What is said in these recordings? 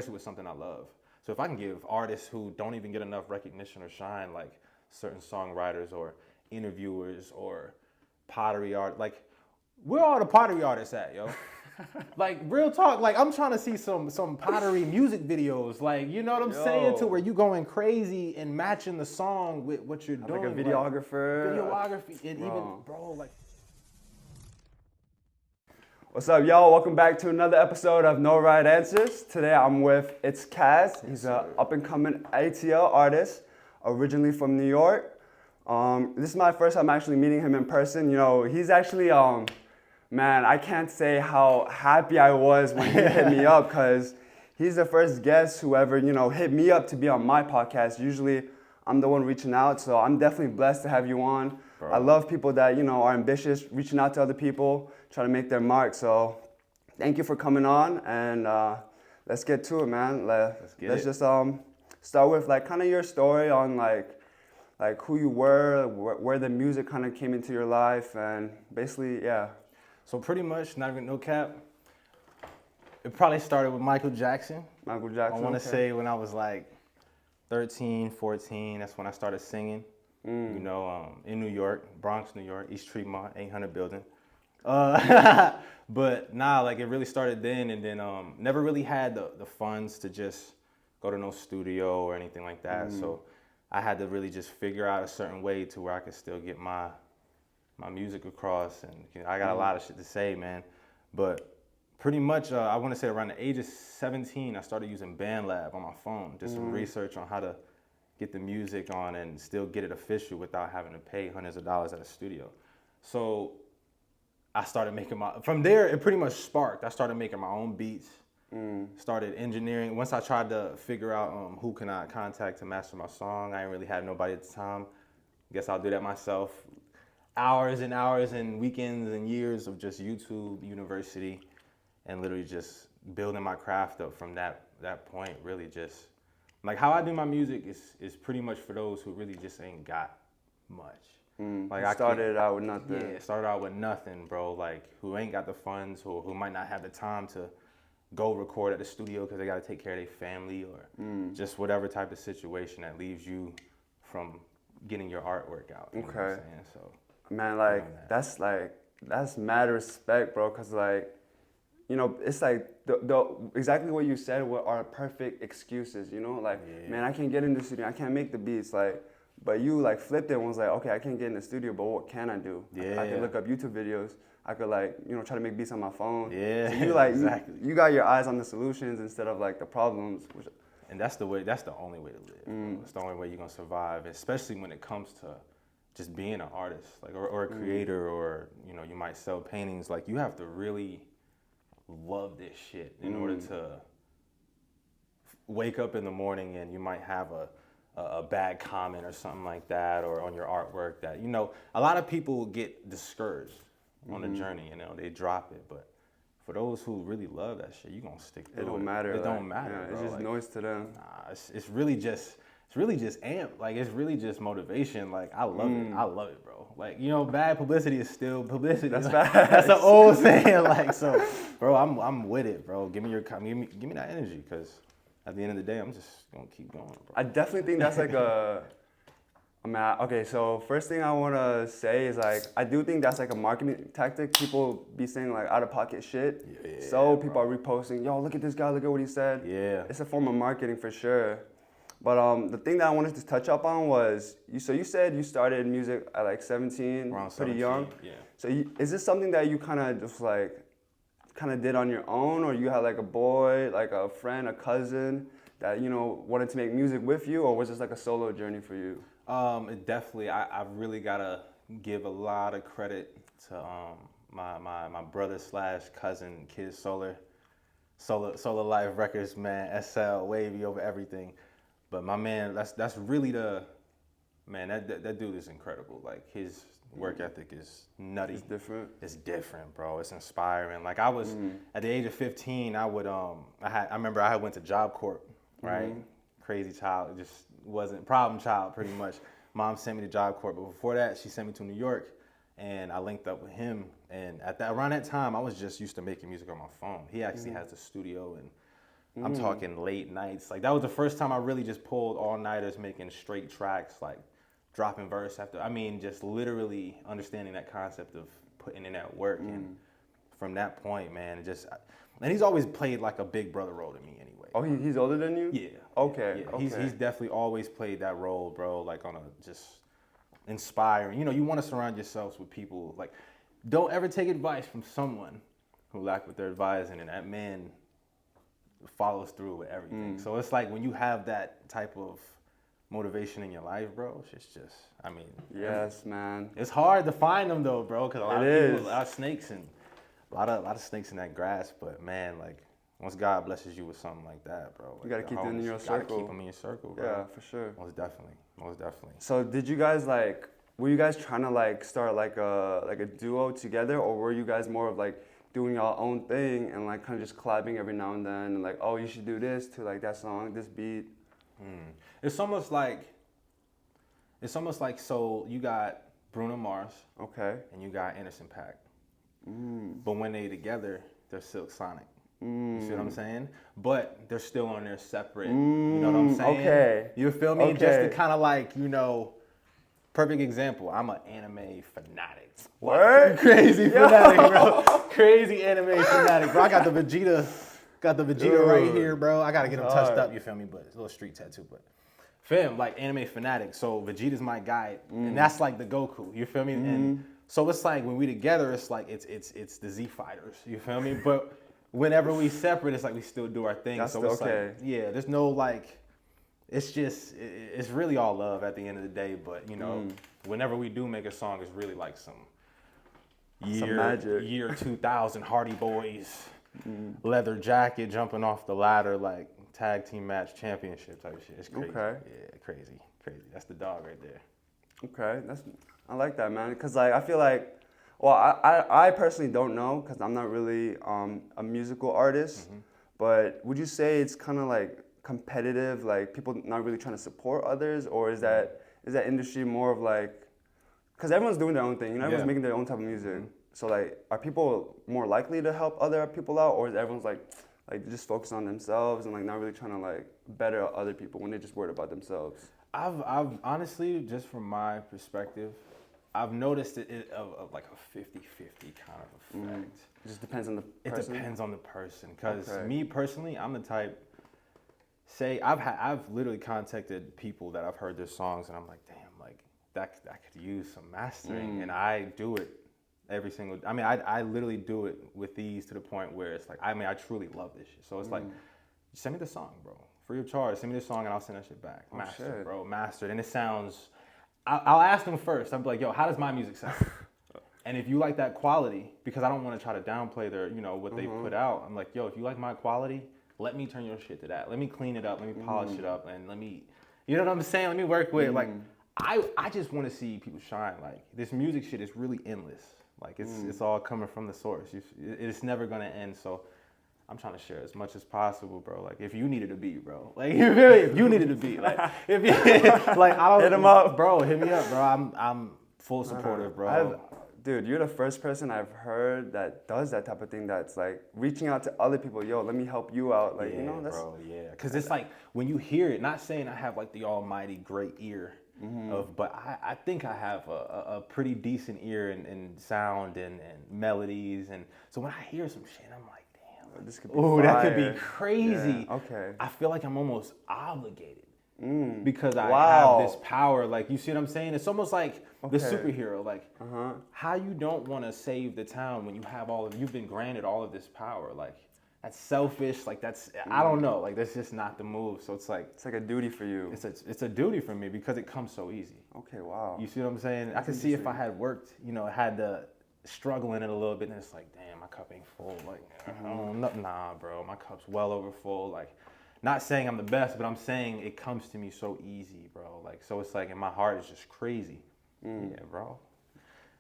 especially with something I love. So if I can give artists who don't even get enough recognition or shine, like certain songwriters or interviewers or pottery art, like where are all the pottery artists at, yo? Like real talk, like I'm trying to see some pottery music videos, like you know what I'm saying, to where you going crazy and matching the song with what you're doing. Like a videographer. Videography, and even, bro, like. What's up, y'all? Welcome back to another episode of No Right Answers. Today I'm with ItssCaz. He's an up-and-coming ATL artist, originally from New York. This is my first time actually meeting him in person. You know, he's actually, man, I can't say how happy I was when he hit me up, because he's the first guest who ever, you know, hit me up to be on my podcast. Usually I'm the one reaching out, so I'm definitely blessed to have you on. Bro. I love people that, you know, are ambitious, reaching out to other people, trying to make their mark. So thank you for coming on, and let's get to it, man. Let's just start with like kind of your story on like who you were, where the music kind of came into your life, and basically, yeah. So pretty much, not even no cap, it probably started with Michael Jackson. Michael Jackson. I want to say when I was like 13, 14, that's when I started singing. You know, in New York, Bronx, New York, East Tremont, 800 building. But nah, like it really started then, and then never really had the funds to just go to no studio or anything like that. So I had to really just figure out a certain way to where I could still get my music across, and you know, I got a lot of shit to say, man. But pretty much, I want to say around the age of 17, I started using BandLab on my phone, did some research on how to get the music on and still get it official without having to pay hundreds of dollars at a studio. So I started making from there, it pretty much sparked. I started making my own beats, started engineering. Once I tried to figure out who can I contact to master my song, I didn't really have nobody at the time. Guess I'll do that myself. Hours and hours and weekends and years of just YouTube, university, and literally just building my craft up from that point. Really just, like how I do my music is pretty much for those who really just ain't got much. Like I started out with nothing. Yeah, started out with nothing, bro. Like who ain't got the funds, or who might not have the time to go record at the studio because they got to take care of their family, or just whatever type of situation that leaves you from getting your artwork out. You know what I'm saying? So, man, that's mad respect, bro. Cause like, you know, it's like the exactly what you said are perfect excuses. You know, like man, I can't get in the studio, I can't make the beats, like. But you like flipped it and was like, okay, I can't get in the studio, but what can I do? I can look up YouTube videos. I could like, you know, try to make beats on my phone. Yeah, so you like, exactly. You got your eyes on the solutions instead of like the problems. And that's the way. That's the only way to live. It's the only way you're gonna survive, especially when it comes to just being an artist, like or a creator, or you know, you might sell paintings. Like you have to really love this shit in order to wake up in the morning and you might have a bad comment or something like that, or on your artwork that, you know, a lot of people get discouraged on the journey, you know, they drop it. But for those who really love that shit, you gonna stick through it. It don't matter. It don't matter, yeah, bro. It's just like, noise to them. Nah, it's really just amp. Like it's really just motivation. Like I love it. I love it, bro. Like, you know, bad publicity is still publicity. That's like, bad. That's an old saying. Like, so, bro, I'm with it, bro. Give me that energy, because at the end of the day, I'm just gonna keep going, bro. I definitely think that's like okay, so first thing I wanna say is like, I do think that's like a marketing tactic. People be saying like out of pocket shit. Yeah, so people are reposting, yo, look at this guy, look at what he said. Yeah. It's a form of marketing for sure. But the thing that I wanted to touch up on was, you said you started music at like 17, around pretty 17, young. Yeah. So is this something that you kind of just like, did on your own, or you had like a boy, like a friend, a cousin that, you know, wanted to make music with you, or was this like a solo journey for you? It definitely, I really gotta give a lot of credit to my brother / cousin, Kid Solar Life Records, man. SL, wavy over everything. But my man, that's really that dude is incredible. Like his work ethic is nutty. It's different. It's different, bro. It's inspiring. Like I was at the age of 15, I remember I went to Job Corps, right? Crazy child, just wasn't problem child pretty much. Mom sent me to Job Corps, but before that, she sent me to New York, and I linked up with him. And around that time, I was just used to making music on my phone. He actually has a studio, and I'm talking late nights. Like that was the first time I really just pulled all-nighters making straight tracks, like dropping verse after. I mean, just literally understanding that concept of putting in that work. And from that point, man, and he's always played like a big brother role to me anyway. Oh, he's older than you? Yeah. Okay. Yeah. Okay. He's definitely always played that role, bro. Like on a just inspiring. You know, you want to surround yourselves with people. Like, don't ever take advice from someone who lack what they're advising, and that man follows through with everything. So it's like when you have that type of motivation in your life, bro, it's just, I mean. Yes, man. It's hard to find them though, bro, because a lot of people, is. a lot of snakes and a lot of snakes in that grass. But man, like once God blesses you with something like that, bro, like You gotta keep them in your circle. You gotta keep them in your circle, bro. Yeah, for sure. Most definitely. So did you guys were you guys trying to like start like a duo together, or were you guys more of like doing your own thing and like kind of just collabing every now and then and like, oh, you should do this to like that song, this beat? It's almost like so you got Bruno Mars, Okay. and you got Anderson .Paak, but when they together, they're Silk Sonic. You see what I'm saying? But they're still on their separate. You know what I'm saying? Okay. You feel me? Okay. Just to kind of like, you know, perfect example. I'm an anime fanatic. What? Crazy fanatic, bro. Crazy anime fanatic, bro. I got the Vegeta right here, bro. I gotta get him touched up. You feel me? But it's a little street tattoo, but. Fam, like anime fanatic, so Vegeta's my guy, and that's like the Goku. You feel me? And so it's like when we together, it's like it's the Z Fighters. You feel me? But whenever we separate, it's like we still do our thing. That's so it's okay. like, yeah, there's no like, it's just it's really all love at the end of the day. But you know, whenever we do make a song, it's really like some magic. year 2000 Hardy Boys, leather jacket jumping off the ladder like. Tag team match championship type shit. It's crazy. Okay. Yeah, crazy. That's the dog right there. Okay, I like that, man. Cause like I feel like, well, I personally don't know, cause I'm not really a musical artist. But would you say it's kind of like competitive, like people not really trying to support others, or is that industry more of like, cause everyone's doing their own thing, you know, everyone's making their own type of music. So like, are people more likely to help other people out, or is everyone's like just focus on themselves and like not really trying to like better other people when they're just worried about themselves? I've honestly, just from my perspective, I've noticed it of like a 50-50 kind of effect. It just depends on the person? It depends on the person. Because me personally, I'm the type, I've literally contacted people that I've heard their songs and I'm like, damn, like that could use some mastering. And I do it every single, I literally do it with these to the point where it's like, I truly love this shit. So it's like, send me the song, bro. Free of charge. Send me the song and I'll send that shit back. Mastered, bro. Mastered. And it sounds, I'll ask them first. I'm like, yo, how does my music sound? And if you like that quality, because I don't want to try to downplay their, you know, what they put out. I'm like, yo, if you like my quality, let me turn your shit to that. Let me clean it up. Let me polish it up. And let me, you know what I'm saying? Let me work with, like, I just want to see people shine. Like, this music shit is really endless. Like, it's all coming from the source. It's never going to end. So I'm trying to share as much as possible, bro. Like, if you needed a beat, bro. Like, you feel me? If you needed a beat. Like, if you, like, I don't. Hit him up. Bro, hit me up, bro. I'm full supportive, bro. Dude, you're the first person I've heard that does that type of thing. That's like reaching out to other people. Yo, let me help you out. Like, you know, that's. Bro, yeah. Because it's like, when you hear it, not saying I have like the almighty great ear. But I think I have a pretty decent ear in sound and melodies, and so when I hear some shit, I'm like, damn, this could be fire. That could be crazy. Yeah, okay. I feel like I'm almost obligated because I have this power. Like, you see what I'm saying? It's almost like the superhero. Like, how you don't want to save the town when you have you've been granted all of this power. Like, that's selfish. Like, that's, I don't know. Like, that's just not the move. So it's like a duty for you. It's a duty for me because it comes so easy. Okay, wow. You see what I'm saying? That's I could see if I had worked, you know, had to struggle in it a little bit, and it's like, damn, my cup ain't full. Like, nah, bro, my cup's well over full. Like, not saying I'm the best, but I'm saying it comes to me so easy, bro. Like, so it's like, and my heart is just crazy. Yeah, bro.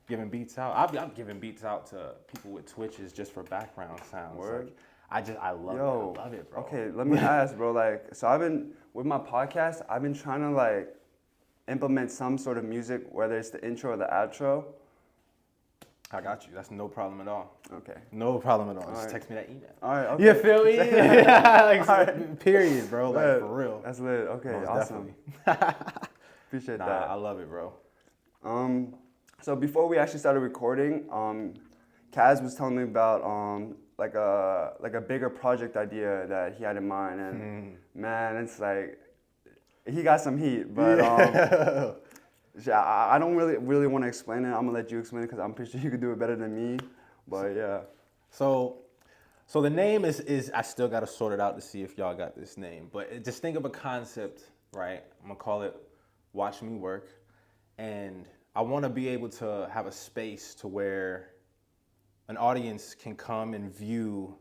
Giving beats out. I've given beats out to people with Twitches just for background sounds. Word. Like, I love it, bro. Okay, let me ask, bro. Like, so with my podcast, I've been trying to like implement some sort of music, whether it's the intro or the outro. I got you. That's no problem at all. Okay. No problem at all. Just right. text me that email. All right. Okay. You feel me? Like, right. period, bro. Like, Lit. for real. That's lit. Okay. Most Awesome. definitely. Appreciate Nah, that. I love it, bro. So before we actually started recording, Kaz was telling me about like a bigger project idea that he had in mind, and man, it's like he got some heat, but yeah, I don't really want to explain it. I'm gonna let you explain it because I'm pretty sure you could do it better than me. But yeah. So the name is I still gotta sort it out to see if y'all got this name, but just think of a concept, right? I'm gonna call it Watch Me Work, and I want to be able to have a space to where an audience can come and view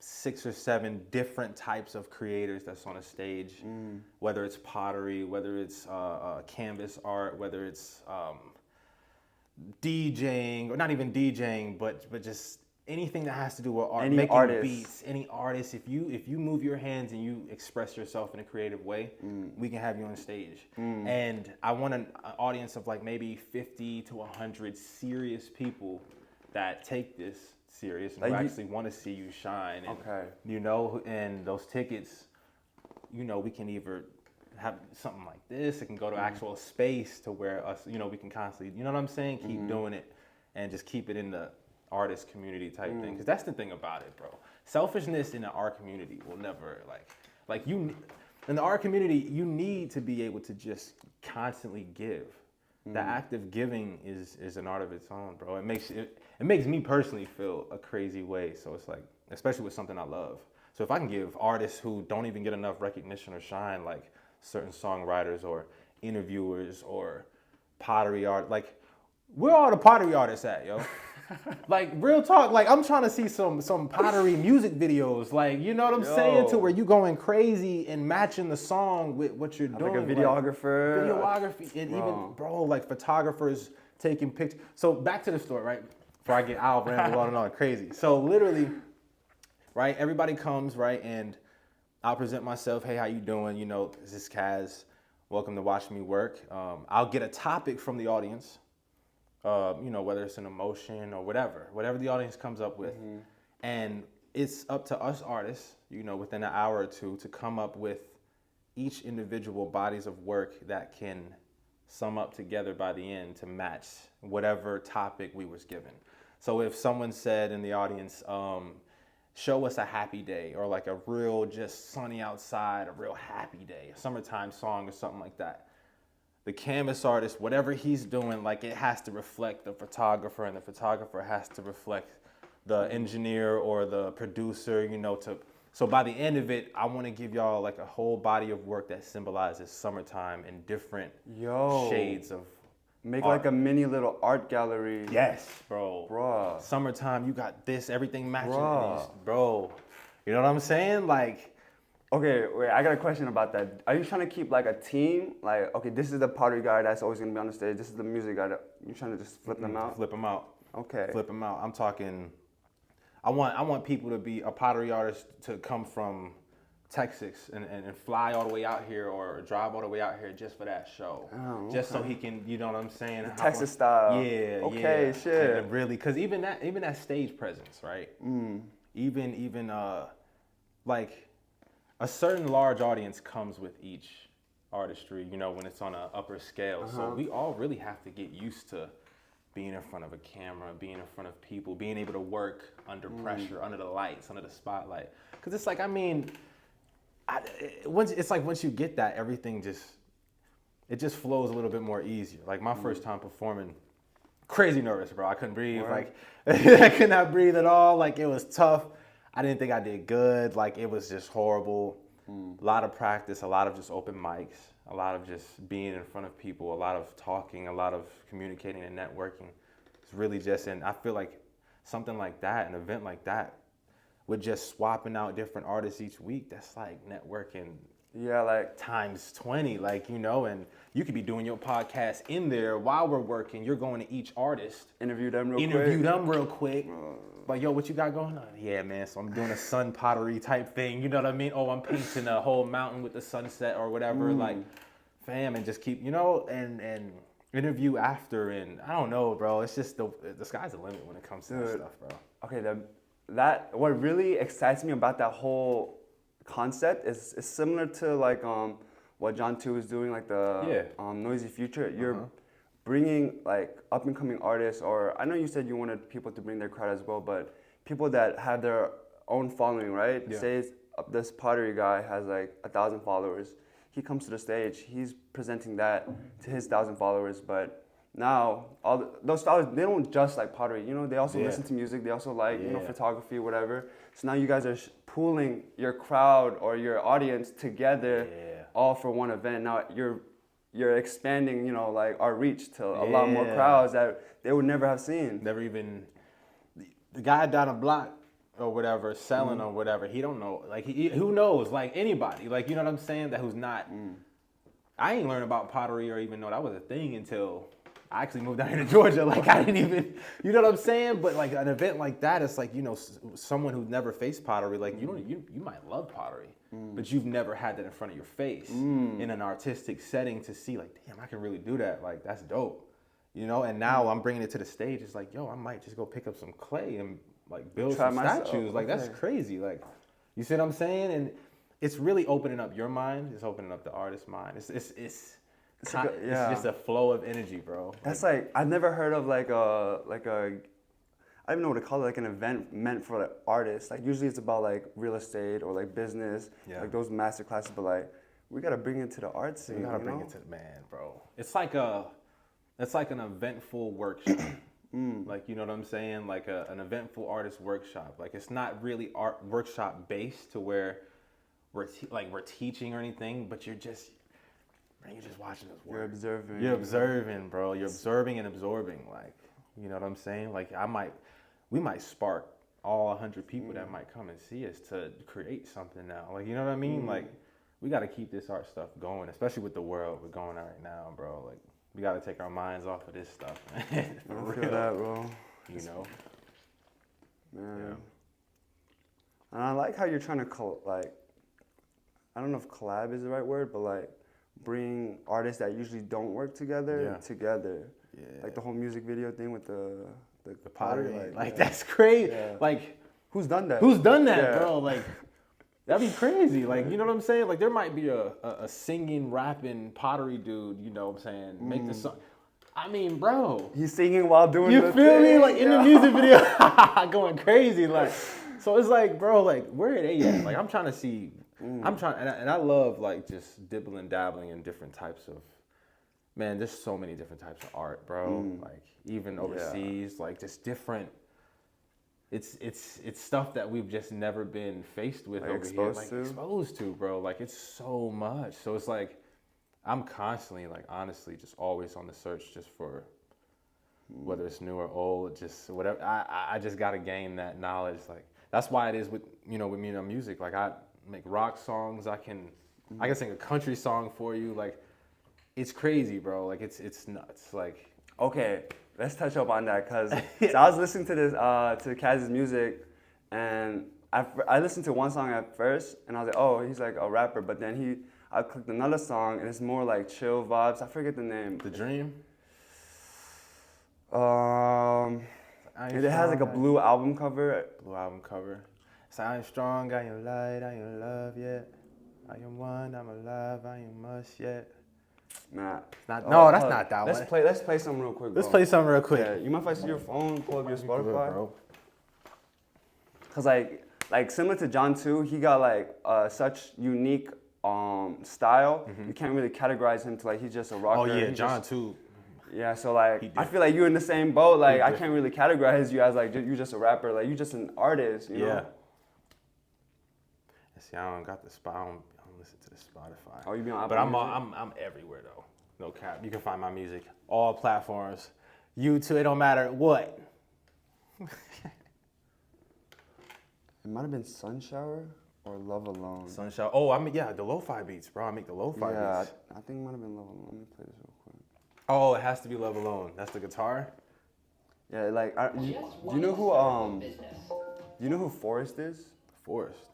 6 or 7 different types of creators that's on a stage, whether it's pottery, whether it's canvas art, whether it's DJing, or not even DJing, but just anything that has to do with art, Any making artist. beats, any artist. If you move your hands and you express yourself in a creative way, we can have you on stage. And I want an audience of like maybe 50 to 100 serious people that take this serious and Like who you- actually want to see you shine. And, Okay. you know, and those tickets, you know, we can either have something like this. It can go to actual space to where us, you know, we can constantly, you know what I'm saying? Keep doing it and just keep it in the artist community type thing. Because that's the thing about it, bro. Selfishness in the art community will never, like you, in the art community, you need to be able to just constantly give. The act of giving is an art of its own, bro. It makes me personally feel a crazy way. So it's like, especially with something I love. So if I can give artists who don't even get enough recognition or shine, like certain songwriters or interviewers or pottery art, like where are all the pottery artists at, yo? Like real talk, like I'm trying to see some pottery music videos, like you know what I'm saying, to where you going crazy and matching the song with what you're doing. Like a videographer. Videography, and even bro, like photographers taking pictures. So back to the story, right? Before I get out, ramble on and on, crazy. So literally, right? Everybody comes, right, and I'll present myself. Hey, how you doing? You know, this is Kaz. Welcome to Watch Me Work. I'll get a topic from the audience. You know, whether it's an emotion or whatever the audience comes up with. And it's up to us artists, you know, within an hour or two to come up with each individual bodies of work that can sum up together by the end to match whatever topic we was given. So if someone said in the audience, show us a happy day, or like a real just sunny outside, a real happy day, a summertime song or something like that, the canvas artist, whatever he's doing, like it has to reflect the photographer, and the photographer has to reflect the engineer or the producer, you know, so by the end of it, I want to give y'all like a whole body of work that symbolizes summertime in different shades of Make art. like a mini little art gallery. Yes, bro. Bruh. Summertime, you got this, everything matching. Bruh. Bro, you know what I'm saying? Like, Okay, wait, I got a question about that. Are you trying to keep like a team? Like, okay, this is the pottery guy that's always gonna be on the stage. This is the music guy. You trying to just flip them out? flip them out. Okay. Flip them out. I'm talking, I want people to be a pottery artist to come from Texas and fly all the way out here or drive all the way out here just for that show. Oh, just so he can, you know what I'm saying? The Texas style. Yeah, Okay, yeah. shit. And really, cause even that stage presence, right? Even like a certain large audience comes with each artistry, you know, when it's on an upper scale. So we all really have to get used to being in front of a camera, being in front of people, being able to work under pressure, under the lights, under the spotlight. Cause it's like, I mean, once you get that, everything just flows a little bit more easier. Like my first time performing, crazy nervous, bro. I couldn't breathe. Right. Like I could not breathe at all. Like it was tough. I didn't think I did good. Like it was just horrible. A lot of practice, a lot of just open mics, a lot of just being in front of people, a lot of talking, a lot of communicating and networking. It's really just, and I feel like something like that, an event like that, with just swapping out different artists each week, that's like networking. Yeah, like times 20, like, you know, and you could be doing your podcast in there while we're working. You're going to each artist. interview them real quick. Like, yo, what you got going on? Yeah, man, so I'm doing a sun pottery type thing. You know what I mean? Oh, I'm painting a whole mountain with the sunset or whatever. Like, fam, and just keep, you know, and interview after, and I don't know, bro. It's just the sky's the limit when it comes to that stuff, bro. Okay, what really excites me about that whole concept is similar to like what John 2 is doing, like the Noisy Future. You're bringing like up and coming artists, or I know you said you wanted people to bring their crowd as well, but people that have their own following, right? Yeah. Say this pottery guy has like 1,000 followers. He comes to the stage, he's presenting that to his 1,000 followers, but now those followers, they don't just like pottery, you know, they also listen to music, they also like, you know, photography, whatever. So now you guys are pooling your crowd or your audience together all for one event. Now you're expanding, you know, like our reach to a lot more crowds that they would never have seen. Never even, the guy down the block or whatever, selling or whatever, he don't know, like, who knows, like, anybody, like, you know what I'm saying, that who's not, I ain't learned about pottery or even know that was a thing until I actually moved down here to Georgia. Like, I didn't even, you know what I'm saying, but like an event like that, it's like, you know, someone who's never faced pottery, like, you might love pottery, but you've never had that in front of your face in an artistic setting to see, like, damn, I can really do that, like, that's dope, you know. And now I'm bringing it to the stage. It's like, yo, I might just go pick up some clay and like build some statues. Like, that's crazy. Like, you see what I'm saying? And it's really opening up your mind. It's opening up the artist's mind. It's just a flow of energy, bro. That's like I've never heard of like a I don't even know what to call it, like an event meant for like artists. Like usually it's about like real estate or like business, like those master classes. But like we gotta bring it to the art scene. We gotta bring it to the man, bro. It's like an eventful workshop. Like, you know what I'm saying? Like an eventful artist workshop. Like, it's not really art workshop based to where we're teaching or anything, but you're just watching us work. You're observing. You're observing, bro. You're observing and absorbing. Like, you know what I'm saying? Like, we might spark all 100 people that might come and see us to create something now. Like, you know what I mean? Like, we got to keep this art stuff going, especially with the world we're going at right now, bro. Like, we got to take our minds off of this stuff. For I feel real. that, bro. You know? Man. Yeah. And I like how you're trying to I don't know if collab is the right word, but like bring artists that usually don't work together. Yeah. Like the whole music video thing with the pottery. Like that's crazy. Yeah. Like, who's done that? Bro? Like, that'd be crazy. Like, you know what I'm saying? Like, there might be a singing, rapping pottery dude, you know what I'm saying? Make the song. I mean, bro. He's singing while doing the thing. You feel me? Like, in the music video, going crazy. Like, so it's like, bro, like, where are they at? Like, I'm trying to see. And I love, like, just dibbling and dabbling in different types of, man, there's so many different types of art, bro. Like, even overseas, like, just different. It's stuff that we've just never been faced with over here. Like, exposed to, bro. Like, it's so much. So it's like, I'm constantly, like, honestly, just always on the search just for whether it's new or old, just whatever. I just got to gain that knowledge. Like, that's why it is with me on music. Like, I make rock songs. I can sing a country song for you. Like, it's crazy, bro. Like, it's nuts. Like, okay. Let's touch up on that, because so I was listening to this to Kaz's music, and I listened to one song at first, and I was like, oh, he's like a rapper. But then I clicked another song, and it's more like chill vibes. I forget the name. The Dream. It has like a blue album cover. So I am strong, I am light, I am love yet. I am one, I'm alive, I am must yet. Nah. That's not that one. Let's play something real quick, bro. Let's play something real quick. Yeah, you mind if I see your phone, pull up your Spotify? Bro. Cause like similar to John 2, he got like such unique style. You can't really categorize him to like he's just a rocker. Oh yeah, John 2. Yeah, so like I feel like you're in the same boat. Like I can't really categorize you as like you're just a rapper. Like you're just an artist. You know? See, I don't got the spot. I don't listen to the Spotify. Oh, you be on Apple But Music? I'm everywhere though. No cap. You can find my music all platforms. YouTube. It don't matter what. It might have been Sun Shower or Love Alone. Sun Shower. Oh, the lo-fi beats, bro. I make the lo-fi beats. Yeah, I think it might have been Love Alone. Let me play this real quick. Oh, it has to be Love Alone. That's the guitar? Yeah, like, do you know who Forrest is? Forrest?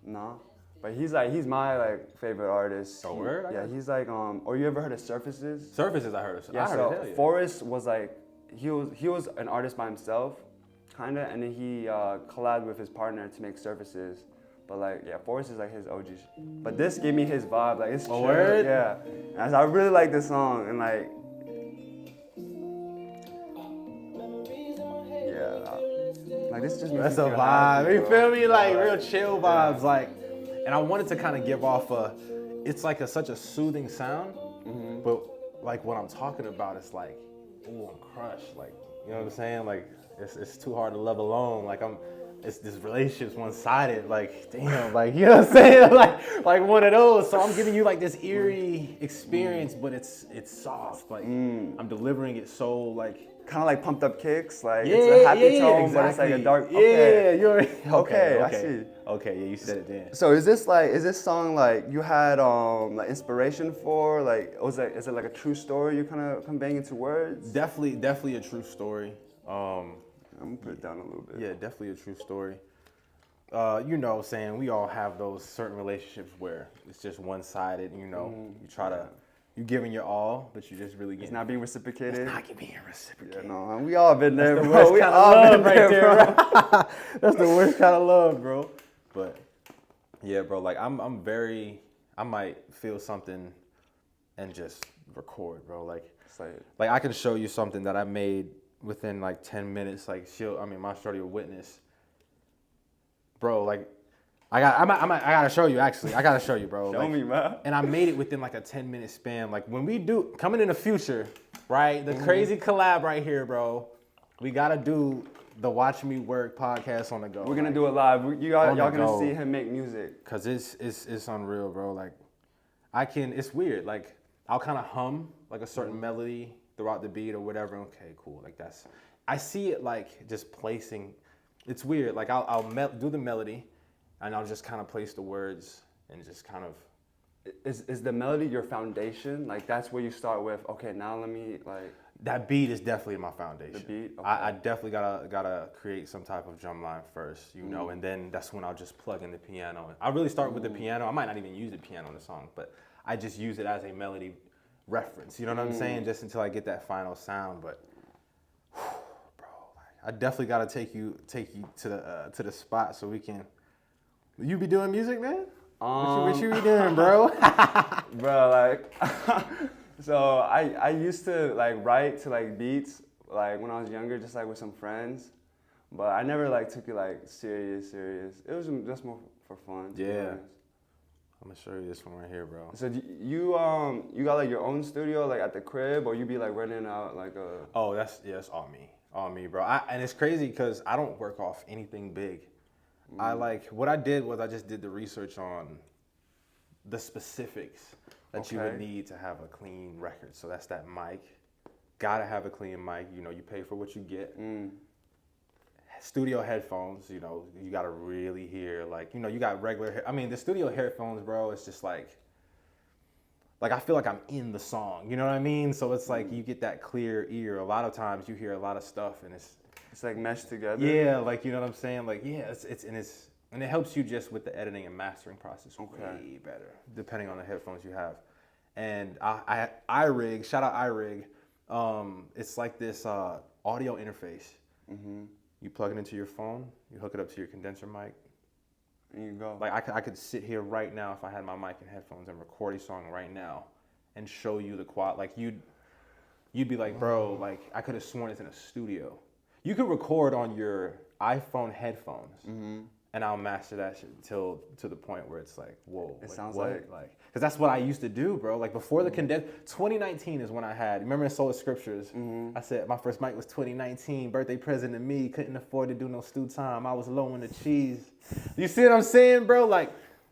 Nah. But But he's my like favorite artist. Oh, word? Yeah, he's like or you ever heard of Surfaces? Surfaces, I heard of. Yeah, I heard so of, hell yeah. Forrest was like he was an artist by himself, kinda, and then he collabed with his partner to make Surfaces. But like, yeah, Forrest is like his OG. But this gave me his vibe, like it's chill. Word? Yeah, and I really like this song, and like, yeah, like this just makes That's me a feel vibe. happy, You bro. feel me? Like real chill vibes. Like, and I wanted to kind of give off it's like such a soothing sound, but like what I'm talking about is like, ooh, I'm crushed. Like, you know what I'm saying? Like, it's too hard to love alone. Like this relationship's one-sided. Like, damn. Like, you know what I'm saying? like one of those. So I'm giving you like this eerie experience, but it's soft. Like, I'm delivering it so like. Kind of like pumped up kicks, like Yeah, it's a happy tone, exactly. but it's like a dark. Yeah, Okay. you're Okay, I see. Okay, yeah, you said it then. So is this song like you had like inspiration for? Like is it like a true story you kind of conveying into words? Definitely a true story. I'm gonna put it down a little bit. Yeah, definitely a true story. You know, saying we all have those certain relationships where it's just one-sided. You know, you try to. You giving your all, but you just really getting. It's not being reciprocated. It's not being reciprocated. Yeah, no, we all been there, That's the bro. worst We kind all of been love right there, there, bro. bro. That's the worst kind of love, bro. But yeah, bro. Like I might feel something and just record, bro. Like I can show you something that I made within like 10 minutes. Like my shorty will witness, bro. Like. I gotta show you actually. I gotta show you, bro. Show me, man. And I made it within like a 10-minute span. Like when we do coming in the future, right? The crazy collab right here, bro. We gotta do the Watch Me Work podcast on the go. We're gonna do it live. Y'all gonna go. see him make music. Cause it's unreal, bro. Like it's weird. Like I'll kind of hum like a certain melody throughout the beat or whatever. Okay, cool. Like I see it like just placing. It's weird. Like I'll do the melody. And I'll just kind of place the words and just kind of. Is the melody your foundation? Like that's where you start with. Okay, now let me like. That beat is definitely my foundation. The beat. Okay. I definitely gotta create some type of drum line first, you know, and then that's when I'll just plug in the piano. I really start with the piano. I might not even use the piano in the song, but I just use it as a melody reference. You know what I'm saying? Just until I get that final sound. But, bro, like, I definitely gotta take you to the spot so we can. You be doing music, man? What you be doing, bro? Bro, like, so I used to like write to like beats like when I was younger, just like with some friends, but I never like took it like serious. It was just more for fun. Yeah. I'm gonna show you this one right here, bro. So you got like your own studio like at the crib, or you be like renting out like a? Oh, that's all me, bro. And it's crazy because I don't work off anything big. What I did was I just did the research on the specifics that you would need to have a clean record. So that's that mic. Gotta have a clean mic. You know, you pay for what you get. Studio headphones, you know, you gotta really hear, like, you know, you got the studio headphones, bro, it's just like I feel like I'm in the song, you know what I mean? So it's like you get that clear ear. A lot of times you hear a lot of stuff and it's like meshed together. Yeah, like, you know what I'm saying? Like, yeah, and it helps you just with the editing and mastering process way better, depending on the headphones you have. And iRig, shout out iRig. It's like this audio interface. You plug it into your phone, you hook it up to your condenser mic, and you go. Like I could sit here right now if I had my mic and headphones and record a song right now, and show you the quad. Like you'd be like, bro, like I could have sworn it's in a studio. You could record on your iPhone headphones, and I'll master that shit to the point where it's like, whoa. It sounds like, because that's what I used to do, bro. Like before the 2019 is when I had. Remember in Solar Scriptures, I said my first mic was 2019, birthday present to me. Couldn't afford to do no stew time. I was low on the cheese. You see what I'm saying, bro? Like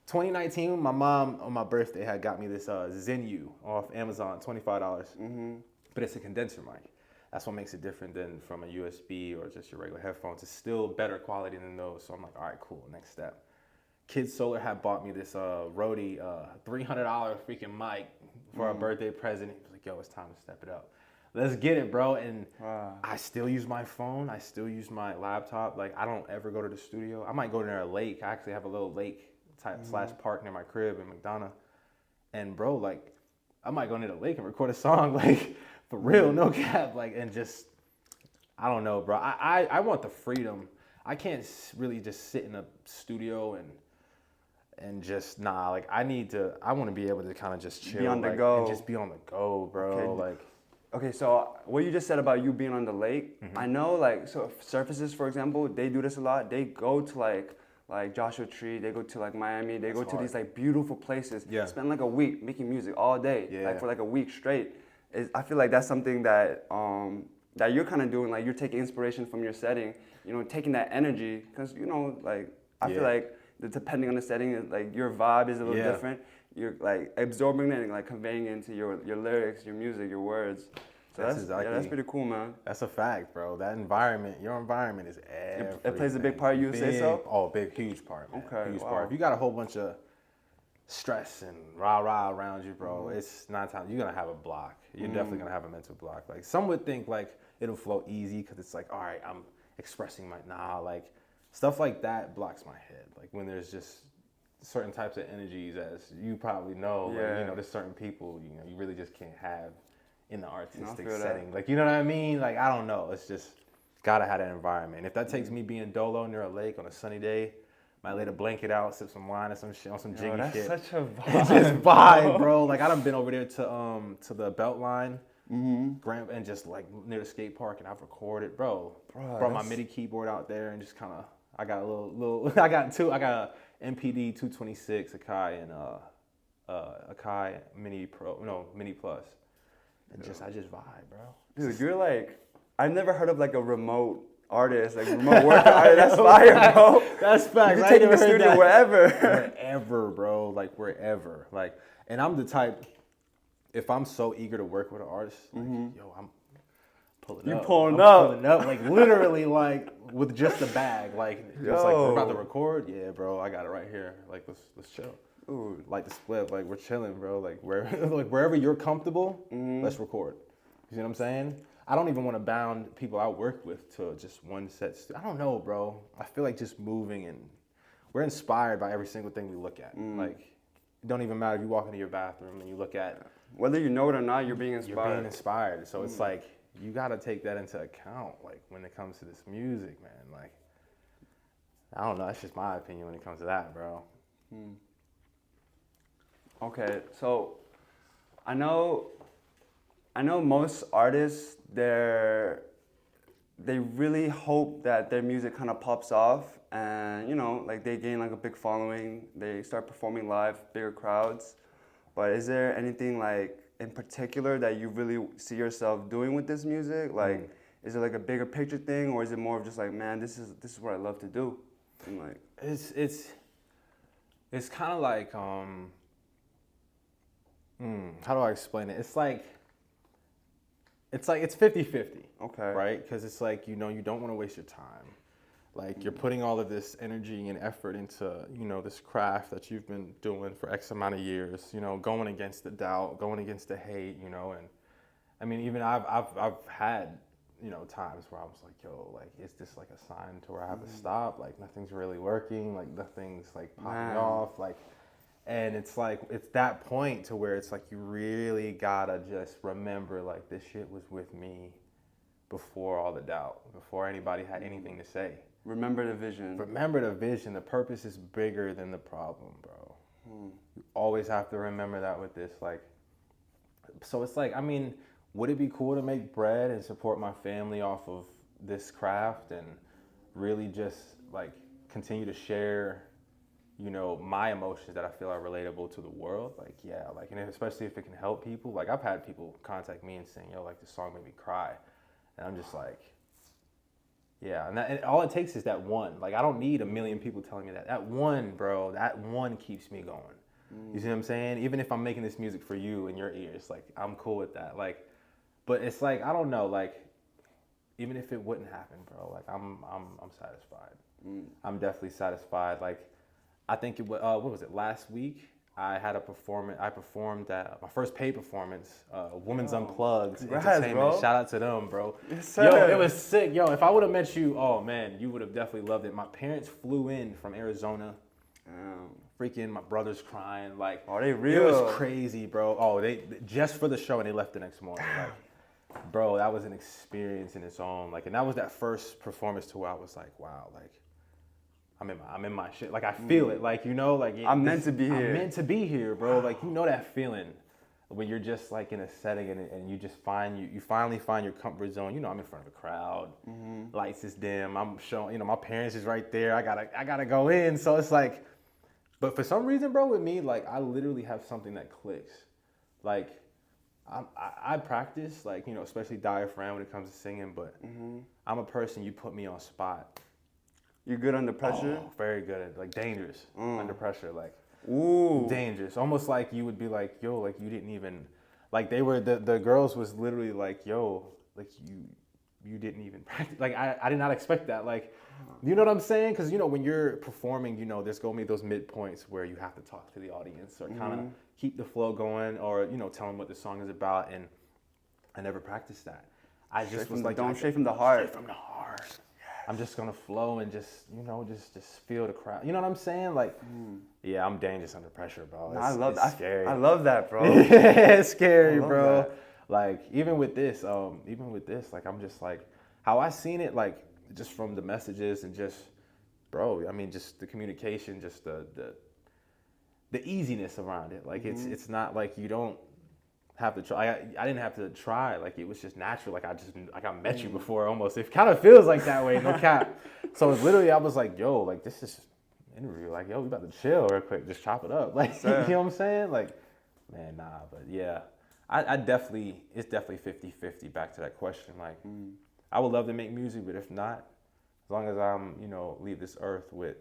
2019, my mom on my birthday had got me this Zenu off Amazon, $25. But it's a condenser mic. That's what makes it different than from a USB or just your regular headphones. It's still better quality than those. So I'm like, all right, cool, next step. Kids Solar had bought me this Rode $300 freaking mic for a birthday present. He was like, yo, it's time to step it up. Let's get it, bro. And I still use my phone. I still use my laptop. Like, I don't ever go to the studio. I might go near a lake. I actually have a little lake type slash park near my crib in McDonough. And bro, like, I might go near the lake and record a song, like, for real, no cap, like, and just, I don't know, bro. I want the freedom. I can't really just sit in a studio and just, like, I want to be able to kind of just chill. Be on the like, go. And just be on the go, bro, Okay, so what you just said about you being on the lake, I know, like, so surfaces, for example, they do this a lot. They go to, like Joshua Tree, they go to, like, Miami, they go to these, like, beautiful places. Yeah. Spend, like, a week making music all day, Yeah. like, for, like, a week straight. I feel like that's something that that you're kind of doing, like, you're taking inspiration from your setting, you know, taking that energy, because, you know, like, I feel like depending on the setting, like, your vibe is a little different. You're, like, absorbing it and, like, conveying it into your lyrics, your music, your words. So that's pretty cool, man. That's a fact, bro. That environment, your environment is everything. It plays a big part, you would say so? Oh, huge part, man. Okay, Huge part. If you got a whole bunch of stress and rah-rah around you, bro, it's 9 times, you're going to have a block. You're definitely going to have a mental block. Like, some would think, like, it'll flow easy because it's like, all right, I'm expressing like, stuff like that blocks my head. Like, when there's just certain types of energies, as you probably know, like, you know, there's certain people, you know, you really just can't have in the artistic setting. Like, you know what I mean? Like, I don't know. It's just gotta have that environment. If that takes me being dolo near a lake on a sunny day, might lay the blanket out, sip some wine or some shit on some jiggy shit. That's such a vibe. It's just vibe, bro. Like, I done been over there to the Beltline, and just like near the skate park, and I've recorded, bro. Brought my MIDI keyboard out there and just kind of, I got a little I got a MPD 226 Akai and Akai Mini Plus. And I just vibe, bro. Dude, you're like, I've never heard of, like, a remote artist, like, remote worker artist. That's fire, bro. That's facts. You can take it to the studio wherever. Wherever, bro. Like, wherever. Like, and I'm the type, if I'm so eager to work with an artist, like, yo, I'm pulling up. Pulling up, like, literally, like, with just a bag. Like, it's like, we're about to record? Yeah, bro, I got it right here. Like, let's chill. Ooh, like the split, like, we're chilling, bro. Like, wherever you're comfortable, let's record. You see what I'm saying? I don't even want to bound people I work with to just one set. I don't know, bro. I feel like just moving, and we're inspired by every single thing we look at. Like, it don't even matter if you walk into your bathroom and you look at, whether you know it or not, you're being inspired. You're being inspired. So it's like, you got to take that into account, like, when it comes to this music, man. Like, I don't know. That's just my opinion when it comes to that, bro. Okay, so I know most artists, they really hope that their music kind of pops off, and, you know, like, they gain, like, a big following, they start performing live, bigger crowds. But is there anything, like, in particular that you really see yourself doing with this music? Like, is it, like, a bigger picture thing, or is it more of just like, man, this is what I love to do? And, like, it's kind of like, how do I explain it? It's like it's 50-50. Okay. Right? Because it's like, you know, you don't want to waste your time. Like, you're putting all of this energy and effort into, you know, this craft that you've been doing for X amount of years, you know, going against the doubt, going against the hate, you know. And I mean, even I've had, you know, times where I was like, yo, like, is this like a sign to where I have to stop? Like, nothing's really working, like, nothing's like popping off, like. And it's like, it's that point to where it's like, you really gotta just remember, like, this shit was with me before all the doubt, before anybody had anything to say. Remember the vision. Remember the vision. The purpose is bigger than the problem, bro. You always have to remember that with this. Like, so it's like, I mean, would it be cool to make bread and support my family off of this craft and really just, like, continue to share, you know, my emotions that I feel are relatable to the world? Like, yeah, like, and especially if it can help people. Like, I've had people contact me and saying, yo, like, this song made me cry. And I'm just like, yeah, and all it takes is that one. Like, I don't need a million people telling me that. That one, bro, that one keeps me going. You see what I'm saying? Even if I'm making this music for you in your ears, like, I'm cool with that. Like, but it's like, I don't know, like, even if it wouldn't happen, bro, like, I'm satisfied. I'm definitely satisfied. Like, I think it was, what was it, last week? I had a performance. I performed at my first paid performance, Women's Unplugged Entertainment. Bro. Shout out to them, bro. Yes, sir. Yo, it was sick. Yo, if I would have met you, oh man, you would have definitely loved it. My parents flew in from Arizona freaking my brother's crying. Like, are they real? It was crazy, bro. Oh, they just for the show, and they left the next morning. Like, bro, that was an experience in its own. Like, and that was that first performance to where I was like, wow, like, I'm in my shit. Like, I feel it. Like, you know, like I'm meant to be here. I'm meant to be here, bro. Like, you know that feeling when you're just like in a setting and you just you finally find your comfort zone. You know, I'm in front of a crowd, lights is dim. I'm showing, you know, my parents is right there. I gotta go in. So it's like, but for some reason, bro, with me, like I literally have something that clicks. Like I practice, like, you know, especially diaphragm when it comes to singing. But I'm a person, you put me on spot. You good under pressure? Oh, very good. Like dangerous under pressure. Like. Ooh. Dangerous. Almost like you would be like, yo, like you didn't even, like they were, the girls was literally like, yo, like you didn't even practice. Like I did not expect that. Like, you know what I'm saying? Because, you know, when you're performing, you know, there's going to be those midpoints where you have to talk to the audience or kind of keep the flow going or, you know, tell them what the song is about. And I never practiced that. I just was like, don't straight from the heart. Straight from the heart. I'm just gonna flow and just, you know, just feel the crowd. You know what I'm saying? Like, yeah, I'm dangerous under pressure, bro. It's scary. I love that, bro. Yeah, it's scary, bro. That. Like even with this, like I'm just like how I seen it, like just from the messages and just, bro. I mean, just the communication, just the easiness around it. Like it's not like you don't have to try. I didn't have to try. Like it was just natural. Like I met you before almost. It kind of feels like that way. No cap. So it's literally I was like, yo, like this is an interview. Like yo, we about to chill real quick. Just chop it up. Like you know what I'm saying? Like man, nah. But yeah, I definitely it's definitely 50-50. Back to that question. Like I would love to make music, but if not, as long as I'm leave this earth with.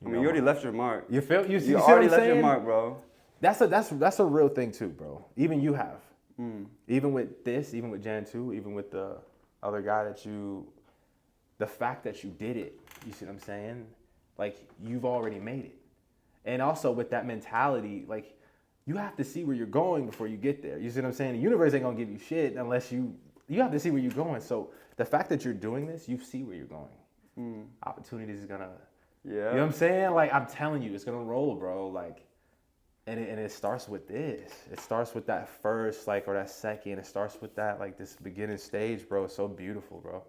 You already left your mark. You feel you see already what I'm left your mark, bro. That's a real thing too, bro. Even you have. Even with this, even with Jan 2, even with the other guy the fact that you did it, you see what I'm saying? Like, you've already made it. And also with that mentality, like, you have to see where you're going before you get there. You see what I'm saying? The universe ain't gonna give you shit unless you have to see where you're going. So the fact that you're doing this, you see where you're going. Opportunities is gonna, you know what I'm saying? Like, I'm telling you, it's gonna roll, bro. Like, And it starts with this. It starts with that first, like, or that second. It starts with that, like, this beginning stage, bro. It's so beautiful, bro.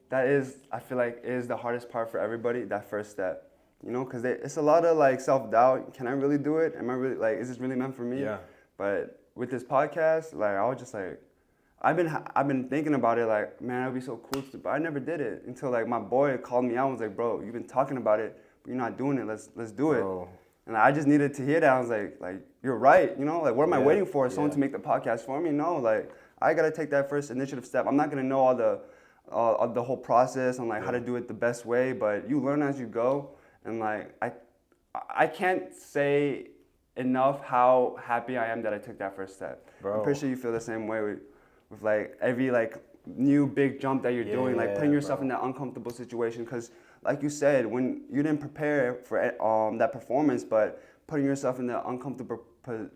That is, I feel like, is the hardest part for everybody, that first step. You know, because it's a lot of, like, self-doubt. Can I really do it? Am I really, like, is this really meant for me? Yeah. But with this podcast, like, I was just like, I've been thinking about it, like, man, it would be so cool to, but I never did it until, like, my boy called me out and was like, bro, you've been talking about it, but you're not doing it. Let's do it. Bro. And I just needed to hear that. I was like, you're right. You know, like, what am I waiting for? Someone to make the podcast for me? No, like, I gotta take that first initiative step. I'm not gonna know all the whole process and like how to do it the best way, but you learn as you go. And like, I can't say enough how happy I am that I took that first step. Bro. I'm pretty sure you feel the same way with like every like new big jump that you're doing, like putting yourself in that uncomfortable situation. Because like you said, when you didn't prepare for that performance, but putting yourself in that uncomfortable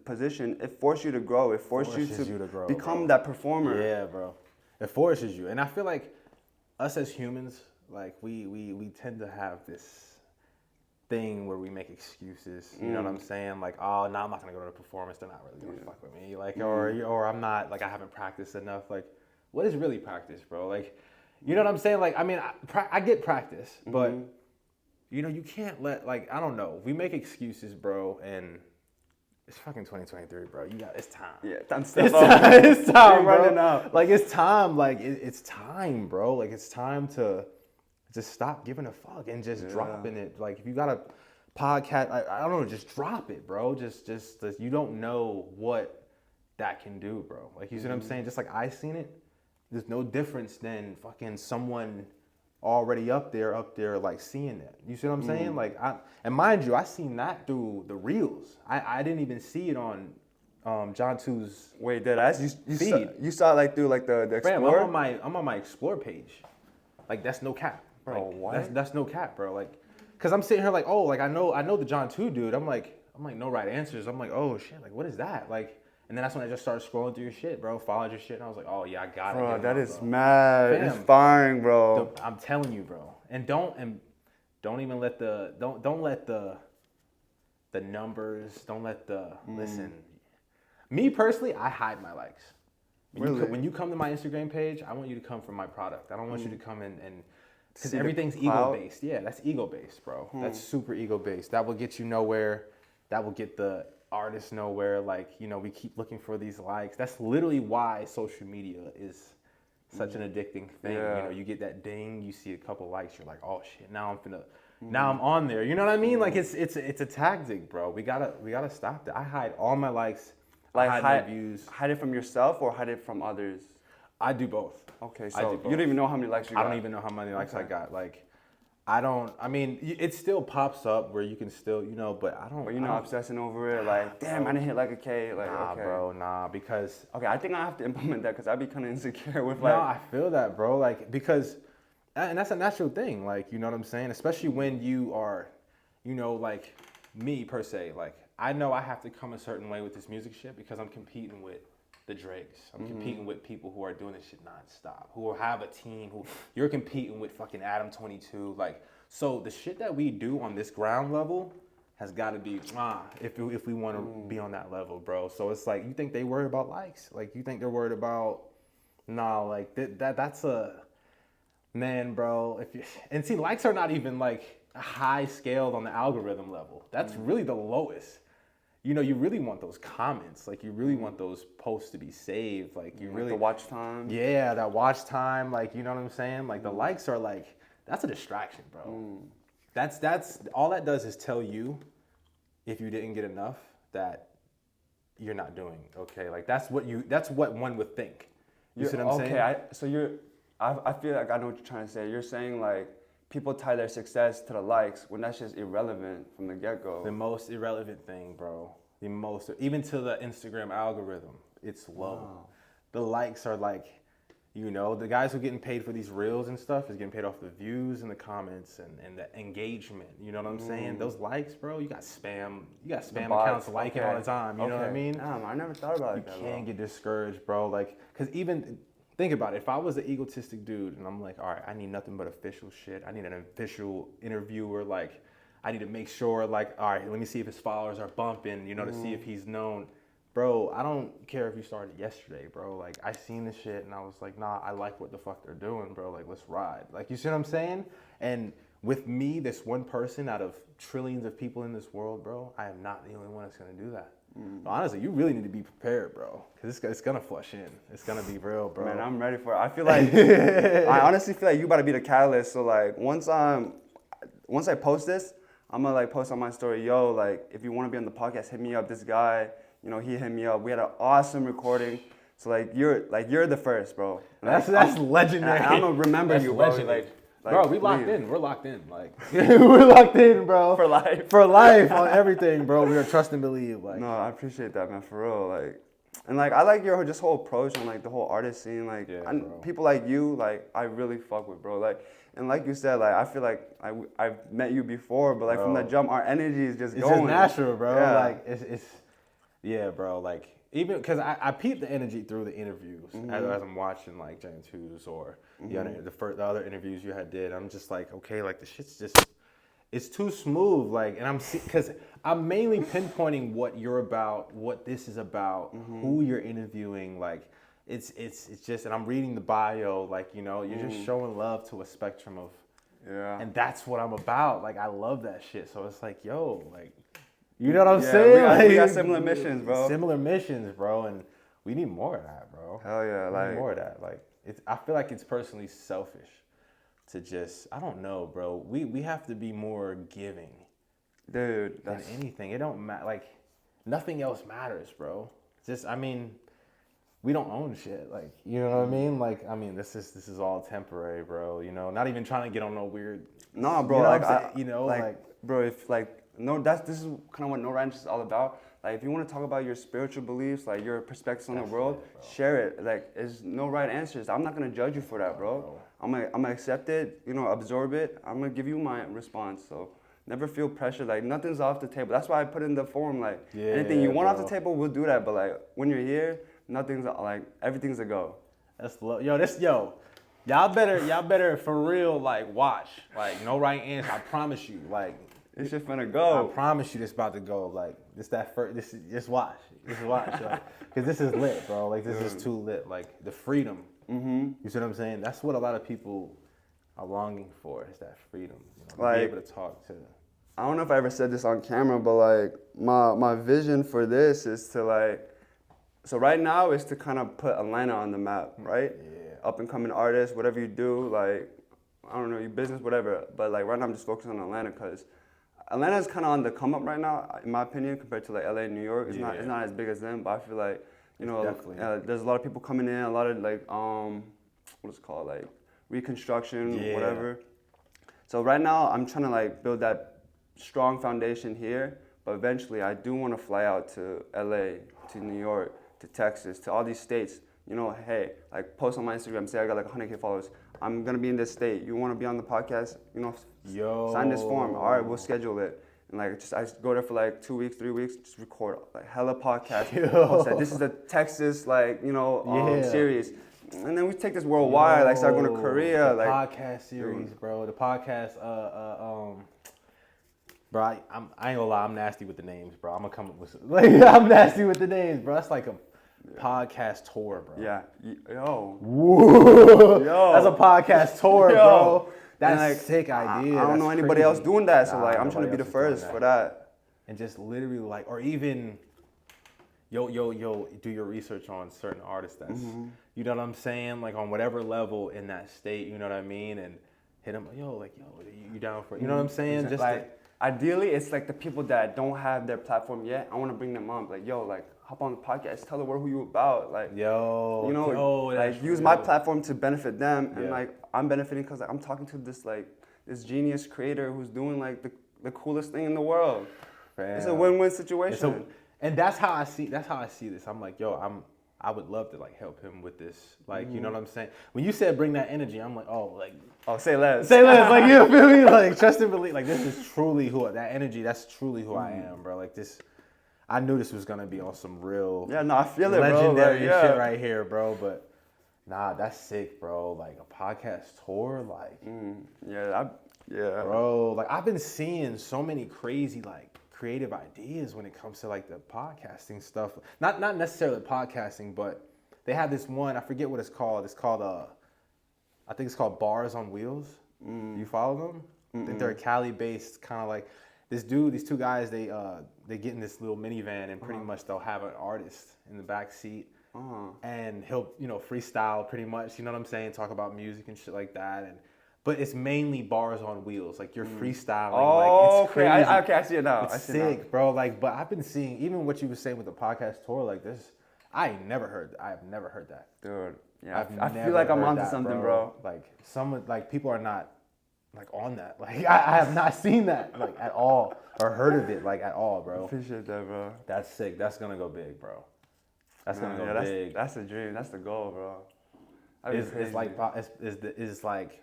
position, it forced you to grow. It forced you to grow, become that performer. Yeah, bro. It forces you. And I feel like us as humans, like we tend to have this thing where we make excuses. You know what I'm saying? Like, oh, no, I'm not gonna go to the performance. They're not really gonna fuck with me. Like, or I'm not, like, I haven't practiced enough. Like, what is really practice, bro? Like, you know what I'm saying? Like, I mean, I get practice, but you know, you can't let, like, I don't know. We make excuses, bro, and it's fucking 2023, bro. It's time. Yeah, it's time, bro. Running out. Like, it's time. Like, it's time, bro. Like, it's time to just stop giving a fuck and just dropping it. Like, if you got a podcast, I don't know, just drop it, bro. Just you don't know what that can do, bro. Like, you see what I'm saying? Just like I seen it, there's no difference than fucking someone already up there, like, seeing that. You see what I'm saying? Like, and mind you, I seen that through the reels. I didn't even see it on John 2's. Wait, feed. You saw it like through like the Explore? Fam, I'm on my Explore page. Like, that's no cap. Bro, like, what? That's no cap, bro. Like, cause I'm sitting here like, oh, like I know the John 2 dude. I'm like no right answers. I'm like, oh shit, like what is that? Like, and then that's when I just started scrolling through your shit, bro. Followed your shit, and I was like, oh yeah, I got it. Bro, that is mad. Fam, inspiring, bro. I'm telling you, bro. And don't even let the the numbers. Don't let the listen. Me personally, I hide my likes. When you come to my Instagram page, I want you to come from my product. I don't want you to come in and because everything's ego based. Yeah, that's ego based, bro. That's super ego based. That will get you nowhere. That will get the artist nowhere. Like, you know, we keep looking for these likes. That's literally why social media is such an addicting thing. Yeah. You know, you get that ding, you see a couple likes, you're like, oh shit, now I'm on there. You know what I mean? Like it's a tactic, bro. We gotta stop that. I hide all my likes. Like I hide my views. Hide it from yourself or hide it from others? I do both. Okay, so you don't even know how many likes you got. I don't even know how many likes I got. Like, I mean, it still pops up where you can still, you know, but I don't. But you're not obsessing over it, like, damn, I didn't hit like a K. Like, nah, okay. bro, nah, because. Okay, I think I have to implement that because I'd be kind of insecure with like. No, I feel that, bro. Like, because, and that's a natural thing. Like, you know what I'm saying? Especially when you are, you know, like me per se. Like, I know I have to come a certain way with this music shit because I'm competing with the Drakes. I'm competing with people who are doing this shit nonstop, who have a team, who you're competing with fucking Adam 22. Like, so the shit that we do on this ground level has got to be, if we want to be on that level, bro. So it's like, you think they worry about likes? Like, you think they're worried about, like that's a, man, bro. And see, likes are not even like high scaled on the algorithm level. That's really the lowest. You know, you really want those comments. Like, you really want those posts to be saved. Like, you really... the watch time. Yeah, that watch time. Like, you know what I'm saying? Like, the likes are like, that's a distraction, bro. That's all that does is tell you, if you didn't get enough, that you're not doing okay. Like, that's what one would think. You see what I'm saying? Okay, I feel like I know what you're trying to say. You're saying, like, people tie their success to the likes when that's just irrelevant from the get-go. The most irrelevant thing, bro. Even to the Instagram algorithm, it's low. Wow. The likes are like, you know, the guys who are getting paid for these reels and stuff is getting paid off the views and the comments and the engagement. You know what I'm saying? Those likes, bro, you got spam accounts liking all the time. You know what I mean? Damn, I never thought about it that way. You can't get discouraged, bro. Like, because even... Think about it. If I was an egotistic dude and I'm like, all right, I need nothing but official shit. I need an official interviewer. Like, I need to make sure, like, all right, let me see if his followers are bumping, you know, to see if he's known. Bro, I don't care if you started yesterday, bro. Like, I seen this shit and I was like, nah, I like what the fuck they're doing, bro. Like, let's ride. Like, you see what I'm saying? And with me, this one person out of trillions of people in this world, bro, I am not the only one that's going to do that. Honestly, you really need to be prepared, bro, because it's gonna flush in. It's gonna be real, bro. Man, I'm ready for it. I feel like I honestly feel like you about to be the catalyst. So like once I post this, I'm gonna like post on my story, yo, like if you want to be on the podcast, hit me up. This guy, you know, he hit me up. We had an awesome recording. So like you're the first, bro. That's legendary. I'm gonna remember you, bro. Like, bro, we locked in. We're locked in. Like, we're locked in, bro. For life. For life on everything, bro. We are trust and believe. Like, no, I appreciate that, man. For real. Like, and like, I like your just whole approach on like the whole artist scene. Like, people like you, like, I really fuck with, bro. Like, and like you said, like, I feel like I've met you before, but like from the jump, our energy is just going. It's just natural, bro. Yeah. Like, it's yeah, bro. Like, even because I peep the energy through the interviews as I'm watching like James Hughes or the other interviews you did. I'm just like, okay, like the shit's just, it's too smooth. Like, and because I'm mainly pinpointing what you're about, what this is about, who you're interviewing. Like, it's just, and I'm reading the bio. Like, you know, you're just showing love to a spectrum of, and that's what I'm about. Like, I love that shit. So it's like, yo, like. You know what I'm saying? We got similar missions, bro. Similar missions, bro, and we need more of that, bro. Hell yeah, we need more of that. Like, I feel like it's personally selfish to just, I don't know, bro. We have to be more giving, dude, than anything. It don't matter. Like, nothing else matters, bro. Just, I mean, we don't own shit. Like, you know what I mean? Like, I mean, this is all temporary, bro. You know, not even trying to get on no weird. Nah, bro. You know, like, bro, if like. No, this is kind of what No Ranch is all about. Like, if you want to talk about your spiritual beliefs, like your perspectives on the world, share it. Like, there's no right answers. I'm not gonna judge you for that, bro. I'm gonna accept it, you know, absorb it. I'm gonna give you my response. So never feel pressure. Like, nothing's off the table. That's why I put in the form. Like, anything you want off the table, we'll do that. But like, when you're here, nothing's like, everything's a go. That's yo. Y'all better for real, like, watch. Like, no right answer. I promise you. Like. This shit finna I go. promise you, this about to go. Like just watch, like, because this is lit, bro. Like this is too lit. Like the freedom. Mm-hmm. You see what I'm saying? That's what a lot of people are longing for. Is that freedom? To Like, be able to talk to. I don't know if I ever said this on camera, but like my vision for this is to like. So right now is to kind of put Atlanta on the map, right? Yeah. Up and coming artists, whatever you do, like, I don't know, your business, whatever. But like right now I'm just focused on Atlanta because Atlanta is kind of on the come up right now, in my opinion, compared to like LA and New York. It's not as big as them, but I feel like, you know, there's a lot of people coming in, a lot of like, what's it called, like reconstruction, whatever. So right now I'm trying to like build that strong foundation here, but eventually I do want to fly out to LA, to New York, to Texas, to all these states. You know, hey, like post on my Instagram, say I got like 100K followers. I'm gonna be in this state. You want to be on the podcast? You know, sign this form. All right, we'll schedule it. And like, I just go there for like 2 weeks, 3 weeks, just record like hella podcasts. This is the Texas, like, you know, series. And then we take this worldwide, like start going to Korea. The like podcast series, bro. The podcast, bro, I ain't gonna lie, I'm nasty with the names, bro. I'm gonna come up with I'm nasty with the names, bro. That's like a podcast tour, bro. Yeah. Yo. Whoa. Yo. That's a podcast tour, bro. That's like, a sick idea. I don't know anybody else doing that, so like I'm trying to be the first for that. And just literally like, or even, yo, do your research on certain artists that's, you know what I'm saying? Like on whatever level in that state, you know what I mean? And hit them, yo, you down for it? You know what I'm saying? Just like, ideally, it's like the people that don't have their platform yet. I want to bring them on. Like, yo, like, hop on the podcast. Tell the world who you about. Like, yo, you know, like, use my platform to benefit them. And, like, I'm benefiting because like, I'm talking to this genius creator who's doing, like, the coolest thing in the world. Man. It's a win-win situation. And that's how I see this. I'm like, yo, I would love to, like, help him with this. Like, you know what I'm saying? When you said bring that energy, I'm like, say less. Say less, like, you feel me? Like, trust and believe. Like, this is truly that's truly who I am, bro. Like, this, I knew this was going to be on some real I feel it, legendary bro. shit right here, bro. But, nah, that's sick, bro. Like, a podcast tour, like. Bro, like, I've been seeing so many crazy, like, creative ideas when it comes to, like, the podcasting stuff. Not necessarily podcasting, but they have this one, I forget what it's called. It's called, I think it's called Bars on Wheels. You follow them? I think they're a Cali-based kind of like these two guys. They get in this little minivan and pretty much they'll have an artist in the back seat, and he'll freestyle pretty much. You know what I'm saying? Talk about music and shit like that. But it's mainly bars on wheels. Like you're freestyling. Oh, like, it's crazy. I see it now. It's sick, bro. Like, but I've been seeing even what you were saying with the podcast tour. Like this, I have never heard that, dude. Yeah, I feel like I'm onto something, bro. Like people are not like on that. Like I have not seen that like at all or heard of it like at all, bro. Appreciate that, bro. That's sick. That's gonna go big, bro. That's gonna go big. That's the dream. That's the goal, bro. It's like,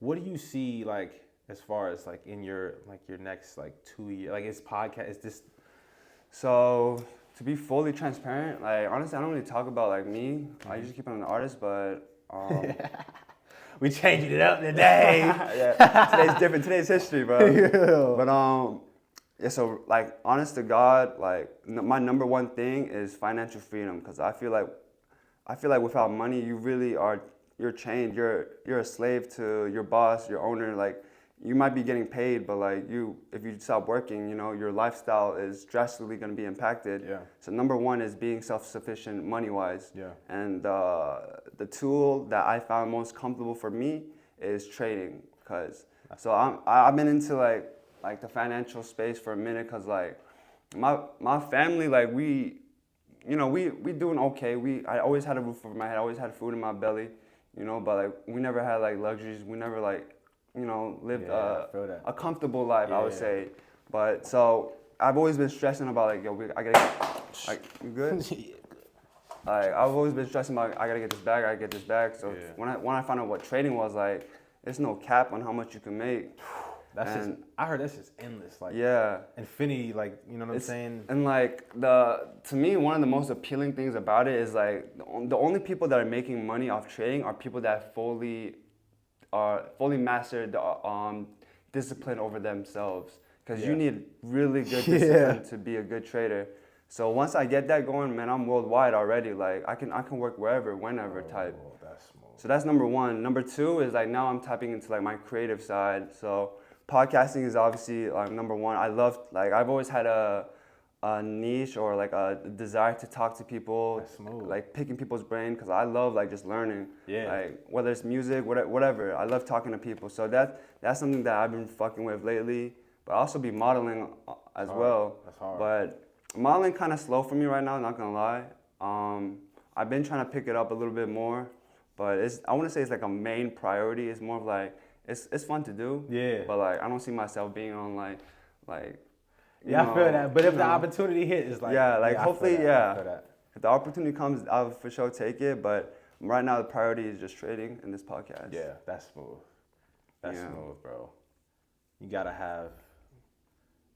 what do you see like as far as like in your next like 2 years? Like, it's podcast. Is this? So to be fully transparent, like honestly, I don't really talk about like me. I usually keep it on the artist, but we changing it up today. Yeah, today's different. Today's history, bro. But so like honest to God, like my number one thing is financial freedom, because I feel like without money, you really you're chained. You're a slave to your boss, your owner. Like, you might be getting paid, but like if you stop working, your lifestyle is drastically going to be impacted. Yeah. So number one is being self-sufficient money-wise. Yeah. And the tool that I found most comfortable for me is trading, I've been into like the financial space for a minute, because like my family, like we doing okay. I always had a roof over my head. I always had food in my belly, but like we never had like luxuries. We never like lived a comfortable life, I would say. But so I've always been stressing about like, yo, I gotta get, like, you good? Like, I've always been stressing about, I gotta get this bag. So when I found out what trading was, like, there's no cap on how much you can make. I heard that's just endless, like infinity, like, you know what I'm saying? And like to me, one of the most appealing things about it is like the only people that are making money off trading are people that fully mastered discipline over themselves. Because you need really good discipline to be a good trader. So once I get that going, man, I'm worldwide already. Like I can work wherever, whenever type. That's smooth. So that's number one. Number two is like now I'm tapping into like my creative side. So podcasting is obviously number one. I love, like, I've always had a niche or like a desire to talk to people, like picking people's brain, because I love like just learning. Like whether it's music, whatever. I love talking to people. So that's something that I've been fucking with lately. But I also be modeling as well. That's hard. But modeling kind of slow for me right now, not gonna lie. I've been trying to pick it up a little bit more, but I want to say it's like a main priority. It's more of like it's fun to do. But like I don't see myself being on like. I feel that. But if the opportunity hits, it's like hopefully, if the opportunity comes, I'll for sure take it. But right now, the priority is just trading and this podcast. Yeah, that's smooth. That's smooth, bro. You gotta have.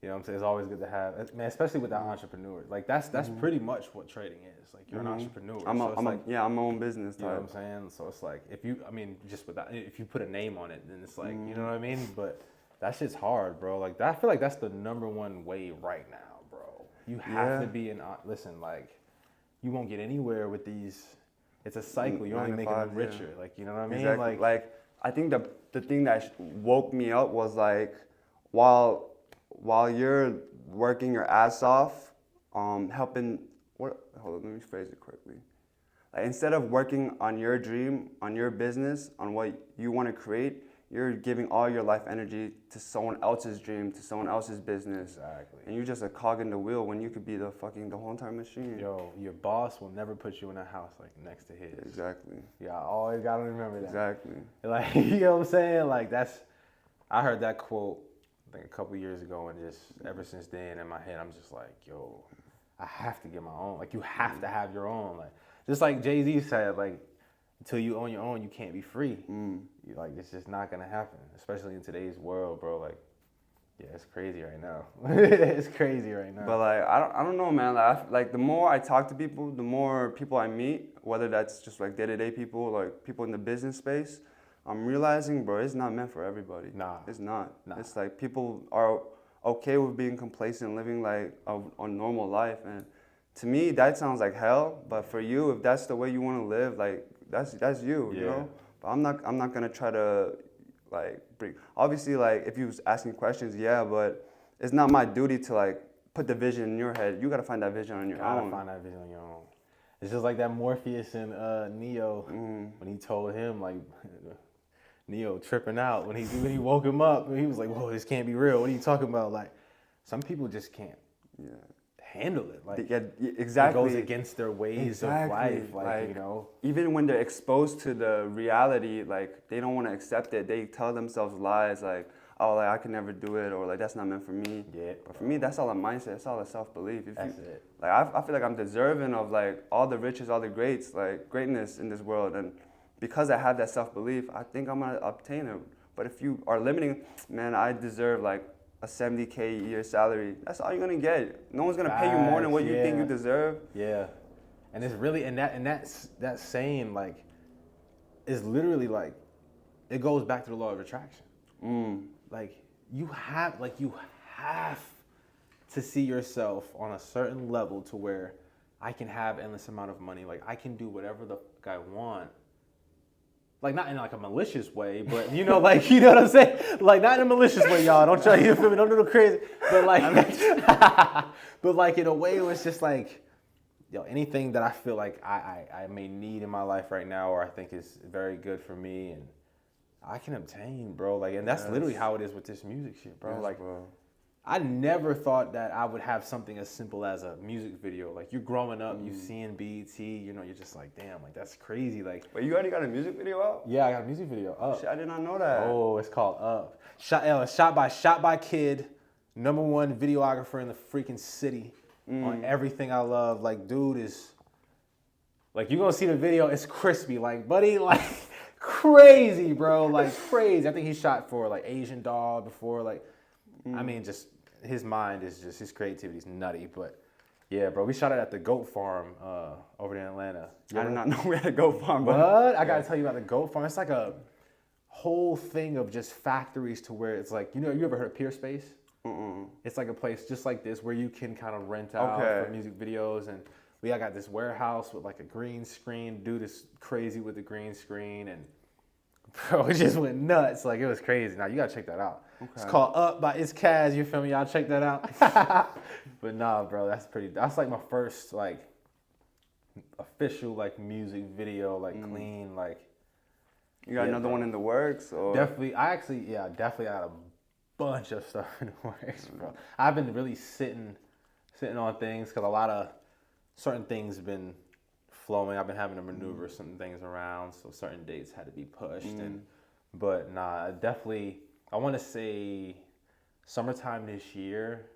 You know what I'm saying? It's always good to have, man, especially with the entrepreneurs. Like that's pretty much what trading is. Like you're an entrepreneur. I'm my own business type. You know what I'm saying? So it's like if you put a name on it, then it's like, you know what I mean? But that shit's hard, bro. Like I feel like that's the number one way right now, bro. You have to be listen, like you won't get anywhere with these. It's a cycle. You're only making them richer. Like, you know what I mean? Exactly. Like I think the thing that woke me up was like while you're working your ass off, helping, hold on, let me phrase it correctly. Like, instead of working on your dream, on your business, on what you want to create, you're giving all your life energy to someone else's dream, to someone else's business. Exactly. And you're just a cog in the wheel when you could be the whole entire machine. Yo, your boss will never put you in a house like next to his. Exactly. Yeah, I always gotta remember that. Exactly. Like, you know what I'm saying? Like I heard that quote I think a couple years ago, and just ever since then in my head, I'm just like, yo, I have to get my own. Like, you have to have your own. Like, just like Jay-Z said, like, until you own your own, you can't be free. Like, it's just not gonna happen, especially in today's world, bro. Like, yeah, it's crazy right now. It's crazy right now. But like, I don't know, man. Like the more I talk to people, the more people I meet, whether that's just like day-to-day people, like people in the business space, I'm realizing, bro, it's not meant for everybody. Nah. It's not. Nah. It's like people are okay with being complacent, living like a normal life. And to me, that sounds like hell. But for you, if that's the way you want to live, like that's you, you know? But I'm not gonna try to like bring, obviously, like if you was asking questions, but it's not my duty to like put the vision in your head. You gotta find that vision on your own. You gotta find that vision on your own. It's just like that Morpheus and Neo when he told him, like, Neo tripping out when he woke him up, and he was like, "Whoa, this can't be real. What are you talking about?" Like, some people just can't handle it. Like, exactly, it goes against their ways of life. Like, you know, even when they're exposed to the reality, like they don't want to accept it. They tell themselves lies, like, "Oh, like I can never do it," or like that's not meant for me. Yeah. But for me, that's all a mindset. It's all a self-belief. That's it. Like I feel like I'm deserving of like all the riches, all the greatness in this world, and because I have that self-belief, I think I'm gonna obtain it. But if you are limiting, man, I deserve like a $70K a year salary. That's all you're gonna get. No one's gonna pay you more than what you think you deserve. Yeah, and it's really that saying like is literally like it goes back to the law of attraction. Like you have to see yourself on a certain level to where I can have endless amount of money. Like I can do whatever the fuck I want. Like not in like a malicious way, but you know, like you know what I'm saying? Like not in a malicious way, y'all. Don't try to feel me. Don't do no crazy. But like, but like in a way, it was just like, yo, anything that I feel like I may need in my life right now, or I think is very good for me, and I can obtain, bro. Like, and that's literally how it is with this music shit, bro. Yes, like, bro. I never thought that I would have something as simple as a music video. Like, you're growing up, you seeing BET, you know, you're just like, damn, like, that's crazy. Like, wait, you already got a music video out? Yeah, I got a music video up. Shit, I did not know that. Oh, it's called Up. Shot by Kid, #1 videographer in the freaking city on everything I love. Like, dude is, like, you're gonna see the video, it's crispy. Like, buddy, like, crazy, bro. Like, crazy. I think he shot for, like, Asian Doll before, like, I mean, just, his mind is just, his creativity is nutty, but yeah, bro, we shot it at the goat farm over there in Atlanta. I did not know we had a goat farm. What? I gotta tell you about the goat farm. It's like a whole thing of just factories to where it's like, you ever heard of Peer Space? It's like a place just like this where you can kind of rent out for music videos. And we got this warehouse with like a green screen. Dude is crazy with the green screen. And bro, it just went nuts. Like, it was crazy. Now, you got to check that out. Okay. It's called Up by ItssCaz. You feel me? Y'all check that out. But nah, bro, that's like my first like official like music video, like clean, like. You got another one in the works? Or? Definitely. Definitely got a bunch of stuff in the works, bro. I've been really sitting on things because a lot of certain things have been flowing. I've been having to maneuver some things around, so certain dates had to be pushed. But nah, definitely, I want to say summertime this year.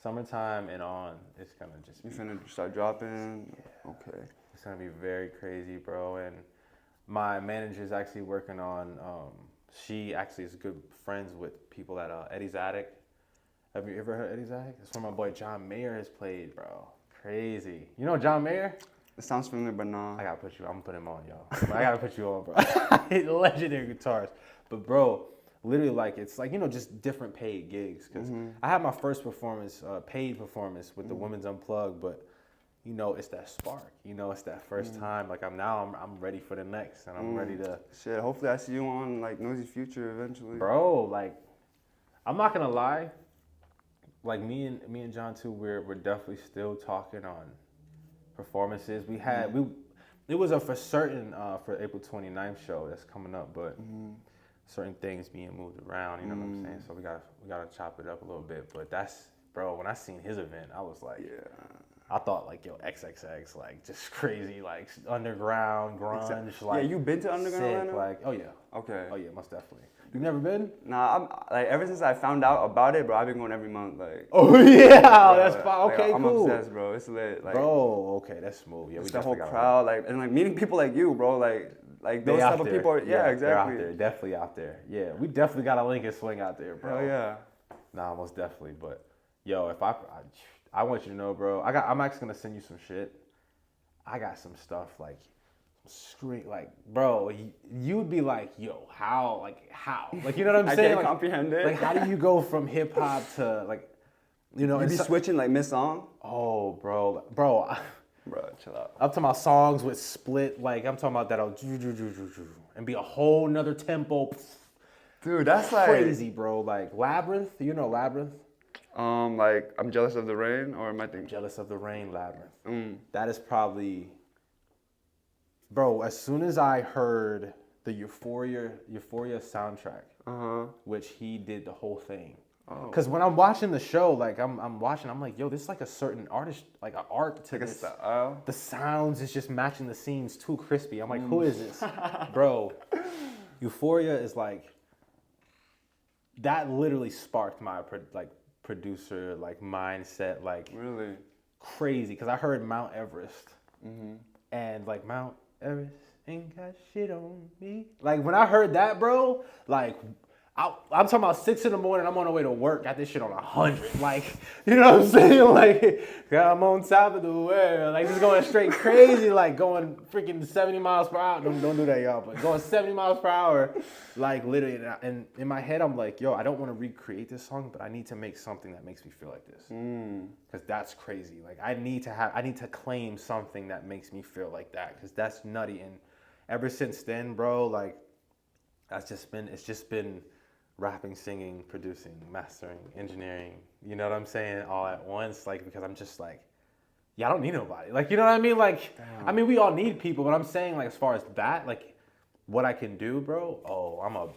Summertime and on, it's gonna just. You finna start dropping? Yeah. Okay. It's gonna be very crazy, bro. And my manager's actually working on. She actually is good friends with people at Eddie's Attic. Have you ever heard Eddie's Attic? That's where my boy John Mayer has played, bro. Crazy. You know John Mayer? It sounds familiar, but no. I'm gonna put him on, y'all. I gotta put you on, bro. He's a legendary guitarist. But bro, literally like, it's like, just different paid gigs. Cause I had my first performance, paid performance with the Women's Unplugged, but it's that spark, it's that first time. Like I'm ready for the next, and I'm ready to. Shit, hopefully I see you on like Noisy Future eventually. Bro, like, I'm not gonna lie. Like me and John too, we're definitely still talking on performances. We had it was for certain for April 29th show that's coming up, but certain things being moved around. You know what I'm saying? So we gotta chop it up a little bit. But that's, bro. When I seen his event, I was like, I thought like, yo, XXX, like just crazy, like underground grunge. Like, yeah, you been to underground? Sick, like, oh yeah. Okay. Oh yeah, most definitely. You never been? Nah, I'm like, ever since I found out about it, bro, I've been going every month. Like. Oh yeah, bro, that's fine. Like, Okay, I'm cool. obsessed, bro. It's lit. Like, bro, okay, that's smooth. Yeah, it's the whole crowd, like, and like meeting people like you, bro. Like those type of people. Are, yeah, exactly. They're out there, definitely out there. Yeah, we definitely got a link and swing out there, bro. Hell yeah. Nah, most definitely. But yo, if I want you to know, bro. I'm actually gonna send you some shit. I got some stuff like. Straight, like, bro, you would be like, yo, how, like, you know what I'm saying? I can't like, comprehend it. Like, how do you go from hip hop to like, you be switching like mid-song? Oh, bro, chill out. I'm talking about songs with split, like, I'm talking about that'll and be a whole nother tempo. Dude, that's like crazy, bro. Like Labyrinth, Labyrinth? Like I'm Jealous of the Rain, or am I thinking? Jealous of the Rain, Labyrinth. That is probably. Bro, as soon as I heard the Euphoria soundtrack, which he did the whole thing. Because when I'm watching the show, like I'm watching, I'm like, yo, this is like a certain artist, like an art to this. The sounds is just matching the scenes too crispy. I'm like, who is this? Bro, Euphoria is like, that literally sparked my producer mindset, like really crazy. Because I heard Mount Everest, and like Mount Everest ain't got shit on me. Like when I heard that, bro, like I'm talking about 6 a.m. I'm on the way to work, got this shit on 100. Like, you know what I'm saying? Like, I'm on top of the world. Like just going straight crazy, like going freaking 70 miles per hour. Don't do that, y'all, but going 70 miles per hour, like literally. And in my head, I'm like, yo, I don't want to recreate this song, but I need to make something that makes me feel like this. Because that's crazy. Like I need to claim something that makes me feel like that, because that's nutty. And ever since then, bro, like it's just been rapping, singing, producing, mastering, engineering, you know what I'm saying, all at once, like, because I'm just like, yeah, I don't need nobody. Like, you know what I mean? Like, damn. I mean, we all need people, but I'm saying, like, as far as that, like, what I can do, bro, I'm a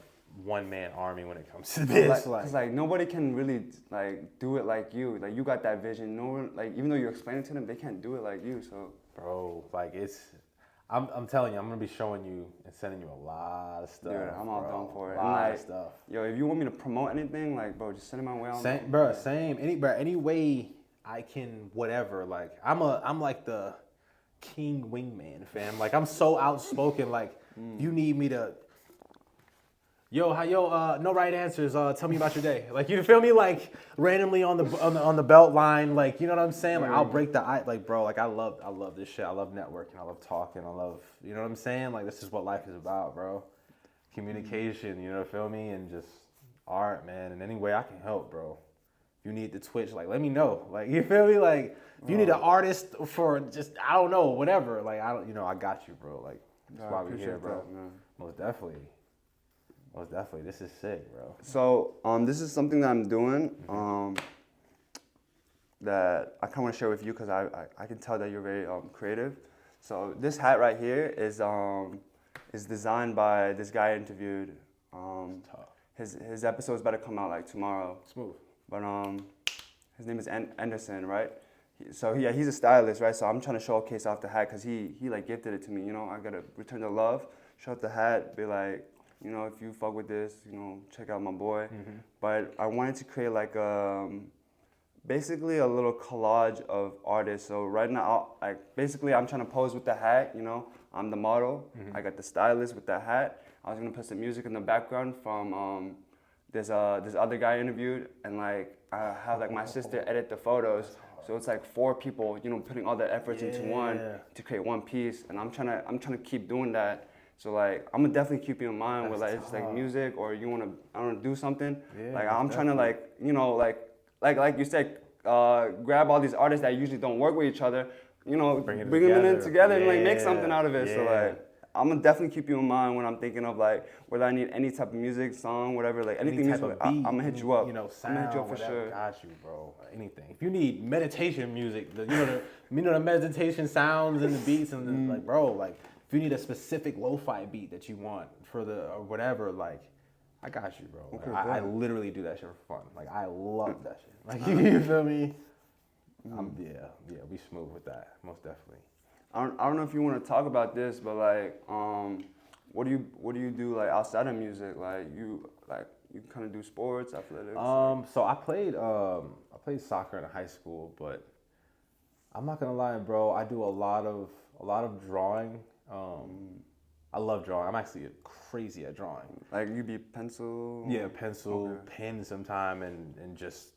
one-man army when it comes to this. Because, like, nobody can really, like, do it like you. Like, you got that vision. No one, like, even though you explain it to them, they can't do it like you, so. Bro, like, I'm telling you, I'm gonna be showing you and sending you a lot of stuff. Dude, I'm all down for it. A lot of stuff. Yo, if you want me to promote anything, like, bro, just send it my way. Same. Any way I can, whatever. Like, I'm like the king wingman, fam. Like, I'm so outspoken. Like, you need me to. No right answers. Tell me about your day. Like, you feel me? Like, randomly on the belt line. Like, you know what I'm saying? Like, I'll break the ice. Like, bro, like I love this shit. I love networking. I love talking. I love, you know what I'm saying? Like, this is what life is about, bro. communication, you know, feel me? And just art, man. And any way I can help, bro. If you need the Twitch, like, let me know. Like, you feel me? Like, if you need an artist for just, I don't know, whatever. Like, I don't, you know, I got you, bro. Like, that's why we here, bro. That, Most definitely. Most definitely. This is sick, bro. So, this is something that I'm doing, that I kind of want to share with you because I can tell that you're very creative. So this hat right here is designed by this guy I interviewed. His episode's about to come out like tomorrow. Smooth. But his name is Anderson, right? He's a stylist, right? So I'm trying to showcase off the hat because he like gifted it to me. You know, I gotta return the love, show off the hat, be like, you know, if you fuck with this, you know, check out my boy. But I wanted to create like basically a little collage of artists. So right now, like basically I'm trying to pose with the hat, you know, I'm the model. I got the stylist with the hat. I was gonna put some music in the background from this other guy I interviewed, and like I have like my sister edit the photos. So it's like 4 people, you know, putting all their efforts into one to create one piece. And I'm trying to keep doing that. So like I'm gonna definitely keep you in mind with like it's like music or you wanna do something. Like I'm trying to like, you know, like you said, grab all these artists that usually don't work with each other, you know, bring them in together and like make something out of it. So like I'm gonna definitely keep you in mind when I'm thinking of like whether I need any type of music, song, whatever, like anything music, I'm gonna hit you up. You know, sound, I'm gonna hit you up for whatever, sure. Got you, bro. Anything. If you need meditation music, the meditation sounds and the beats and the, like, bro, like if you need a specific lo-fi beat that you want for the or whatever, like I got you, bro. Like, Okay, I literally do that shit for fun. Like I love that shit. Like you feel me? Yeah, we smooth with that, most definitely. I don't know if you want to talk about this, but like, what do you do like outside of music? Like you kind of do sports, athletics. So I played soccer in high school, but I'm not gonna lie, bro. I do a lot of drawing. I love drawing. I'm actually crazy at drawing. Like you be pencil. Yeah, pencil, pen sometime, and just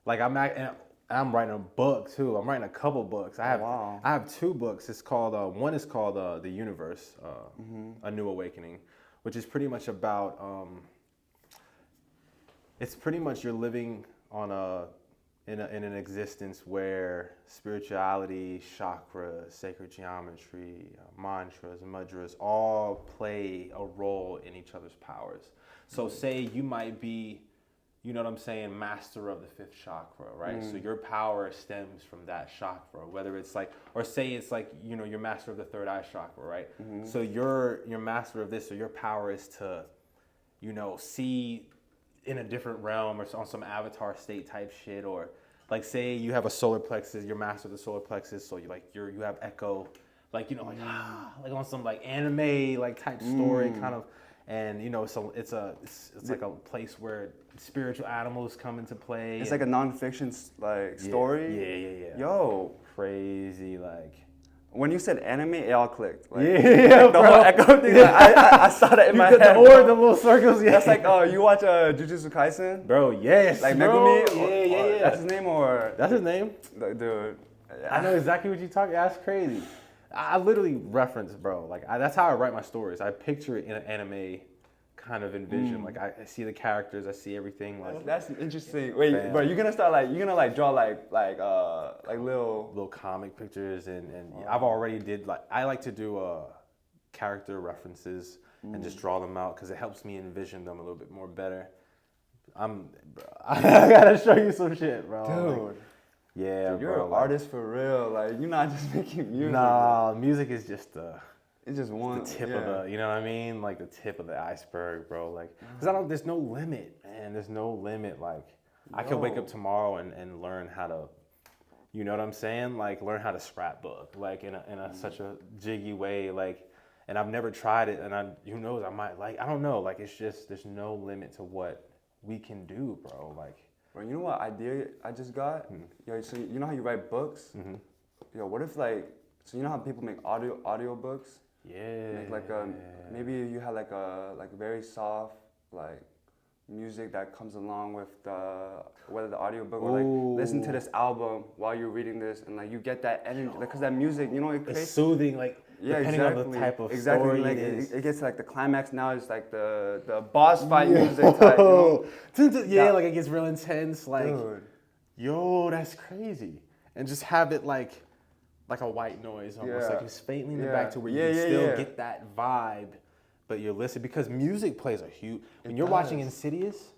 like I'm writing a book too. I'm writing a couple books. I have 2 books. It's called one is called The Universe, A New Awakening, which is pretty much about it's pretty much you're living on in an existence where spirituality, chakra, sacred geometry, mantras, mudras all play a role in each other's powers. So say you might be, you know what I'm saying, master of the 5th chakra, right? So your power stems from that chakra, whether it's like, or say it's like, you know, you're master of the 3rd eye chakra, right? So you're master of this, so your power is to, you know, see in a different realm or on some avatar state type shit, or like say you have a solar plexus, you're master of the solar plexus, so you have echo, like, you know, like on some like anime like type story kind of. And you know, so it's like a place where spiritual animals come into play. It's like a non-fiction like story. Yeah. Yo, crazy. Like when you said anime, it all clicked. Like, the whole echo thing. Like, I saw that in my head. The little circles. Yeah. That's like, oh, you watch Jujutsu Kaisen? Bro, yes. Like bro. Megumi? Yeah. That's his name or? That's his name. Dude. I know exactly what you're talking. That's crazy. I literally reference, bro. Like that's how I write my stories. I picture it in an anime kind of envision. Like I see the characters, I see everything. Like that's interesting. Wait, bro, you're gonna draw like little comic pictures and I've already did like I like to do character references and just draw them out because it helps me envision them a little bit more better. I gotta show you some shit, bro. Dude. Like, yeah, dude, you're bro, an artist for real. Like you're not just making music. Nah, music is just it's just one. The tip of the, you know what I mean? Like the tip of the iceberg, bro. Like, cause there's no limit, man. There's no limit. Like, I could wake up tomorrow and learn how to, you know what I'm saying? Like, learn how to scrapbook, like in a such a jiggy way. Like, and I've never tried it, and who knows? I might like. I don't know. Like, it's just there's no limit to what we can do, bro. Like. Bro, you know what idea I just got? Yo, so you know how you write books? Yo, what if like, so you know how people make audio books? Yeah. Make like maybe you had like a very soft like music that comes along with whether the audiobook or like listen to this album while you're reading this and like you get that energy because that music, you know, it creates it's soothing. Like depending on the type of story like, it is. it gets like the climax now is like the boss fight music type, Yeah, like it gets real intense. Like, dude. yo, that's crazy. And just have it like a white noise almost, like it's faintly in the back to where you can still get that vibe, but you're listening because music plays a huge. When you're watching Insidious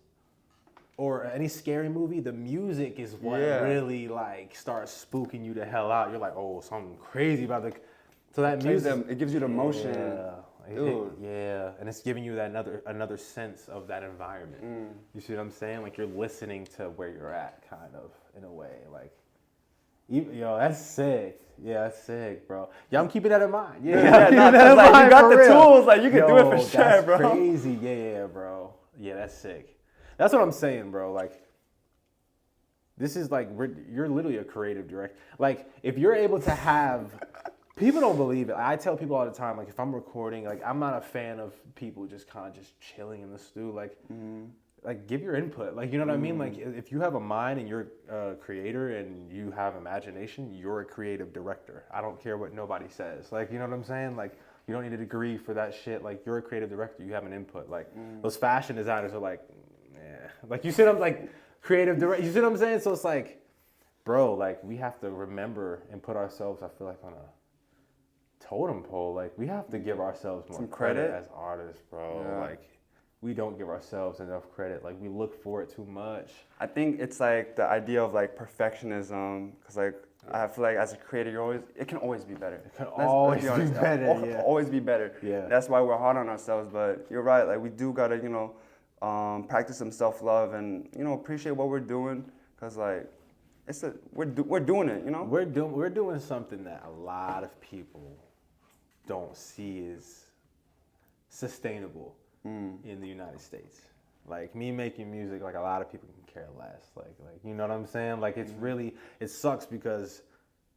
or any scary movie, the music is what really like starts spooking you the hell out. You're like, oh, something crazy about the. So that music, it gives you the emotion. Dude. And it's giving you that another sense of that environment. You see what I'm saying? Like you're listening to where you're at, kind of in a way. Like, yo, that's sick. Yeah, that's sick, bro. Yeah, I'm keeping that in mind. Yeah, like, you got the tools, like you can do it for sure, that's bro. Crazy. Yeah, bro. Yeah, that's sick. That's what I'm saying, bro. Like, this is like you're literally a creative director. Like, if you're able to have. People don't believe it. I tell people all the time, like if I'm recording, like I'm not a fan of people just kind of just chilling in the stew. Like give your input. Like, you know what I mean? Like if you have a mind and you're a creator and you have imagination, you're a creative director. I don't care what nobody says. Like, you know what I'm saying? Like you don't need a degree for that shit. Like you're a creative director. You have an input. Like those fashion designers are like, yeah. Like you see what I'm like creative director. You see what I'm saying? So it's like, bro, like we have to remember and put ourselves, I feel like on a totem pole, like we have to give ourselves more credit as artists, bro. Like we don't give ourselves enough credit. Like we look for it too much. I think it's like the idea of like perfectionism, because like I feel like as a creator, it can always be better. It can always be better. Always be better. Yeah. That's why we're hard on ourselves. But you're right. Like we do gotta, practice some self-love and appreciate what we're doing, because like we're doing it. We're doing something that a lot of people don't see as sustainable in the United States. Like me making music, like a lot of people can care less. Like you know what I'm saying? Like it's really, it sucks because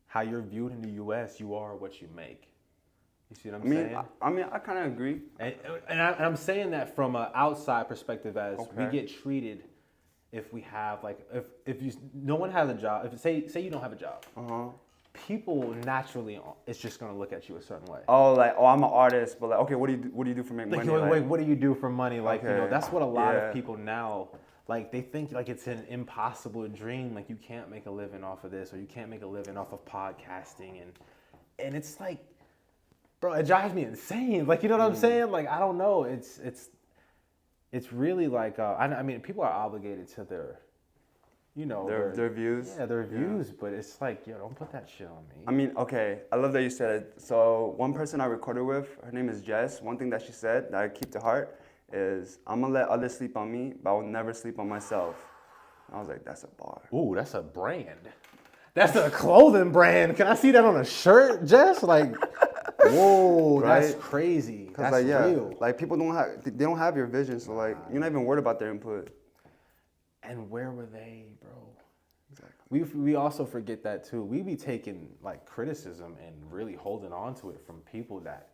how you're viewed in the U.S., you are what you make. You see what I'm saying? I kind of agree. And I'm saying that from an outside perspective, as we get treated if we have like if no one has a job. If say you don't have a job. People naturally is just gonna look at you a certain way. Oh, like I'm an artist, but like okay, what do you do for money? Like, what do you do for money? Like that's what a lot of people now like. They think like it's an impossible dream. Like you can't make a living off of this, or you can't make a living off of podcasting, and it's like, bro, it drives me insane. Like you know what I'm saying? Like I don't know. It's really like I mean people are obligated to their. Their views. Yeah, their views, but it's like, yo, don't put that shit on me. I mean, okay, I love that you said it. So one person I recorded with, her name is Jess. One thing that she said that I keep to heart is, I'm gonna let others sleep on me, but I will never sleep on myself. I was like, that's a bar. Ooh, that's a brand. That's a clothing brand. Can I see that on a shirt, Jess? Like, whoa, right? That's crazy. That's like, real. Like people they don't have your vision, so like you're not even worried about their input. And where were they, bro? Exactly. We also forget that too. We be taking like criticism and really holding on to it from people that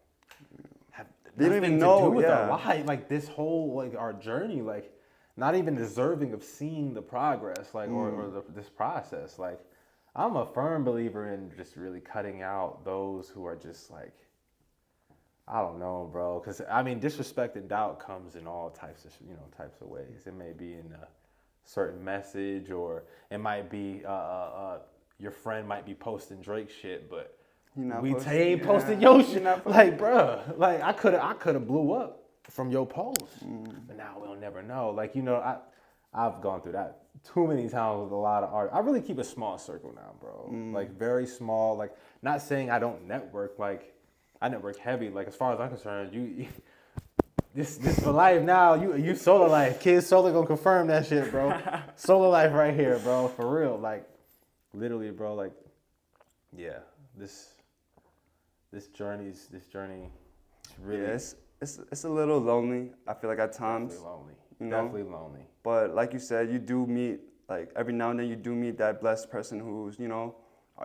have they don't nothing even know to do with our life. Like this whole like our journey, like not even deserving of seeing the progress, like or this process. Like I'm a firm believer in just really cutting out those who are just like, I don't know, bro. Because I mean, disrespect and doubt comes in all types of ways. It may be in a certain message, or it might be your friend might be posting Drake shit, but we ain't posting your shit. Like, bro, like I could have blew up from your post, but now we'll never know. Like I've gone through that too many times with a lot of art. I really keep a small circle now, bro. Like very small. Like not saying I don't network. Like I network heavy. Like as far as I'm concerned, you this for life now. You solo life. Kids solo gonna confirm that shit, bro. Solo life right here, bro. For real. Like literally, bro. Like yeah. This journey. It's really. Yeah, it's a little lonely. I feel like at times. Definitely lonely. Definitely lonely. But like you said, you do meet, like every now and then you do meet that blessed person who's,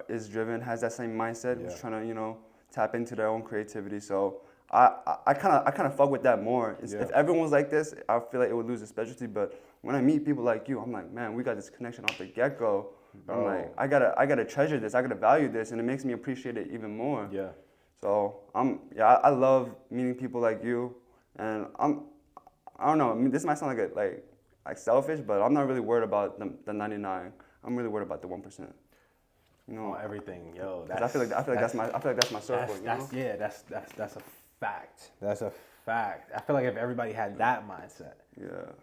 is driven, has that same mindset, who's trying to, tap into their own creativity. So I kind of fuck with that more. If everyone was like this, I feel like it would lose its specialty. But when I meet people like you, I'm like, man, we got this connection off the get-go. I'm like, I gotta treasure this, I gotta value this, and it makes me appreciate it even more. Yeah. So I love meeting people like you, and I don't know. I mean, this might sound like selfish, but I'm not really worried about the 99. I'm really worried about the 1%. You know, everything, yo. I feel like that's my circle. That's a fact. That's a fact. I feel like if everybody had that mindset,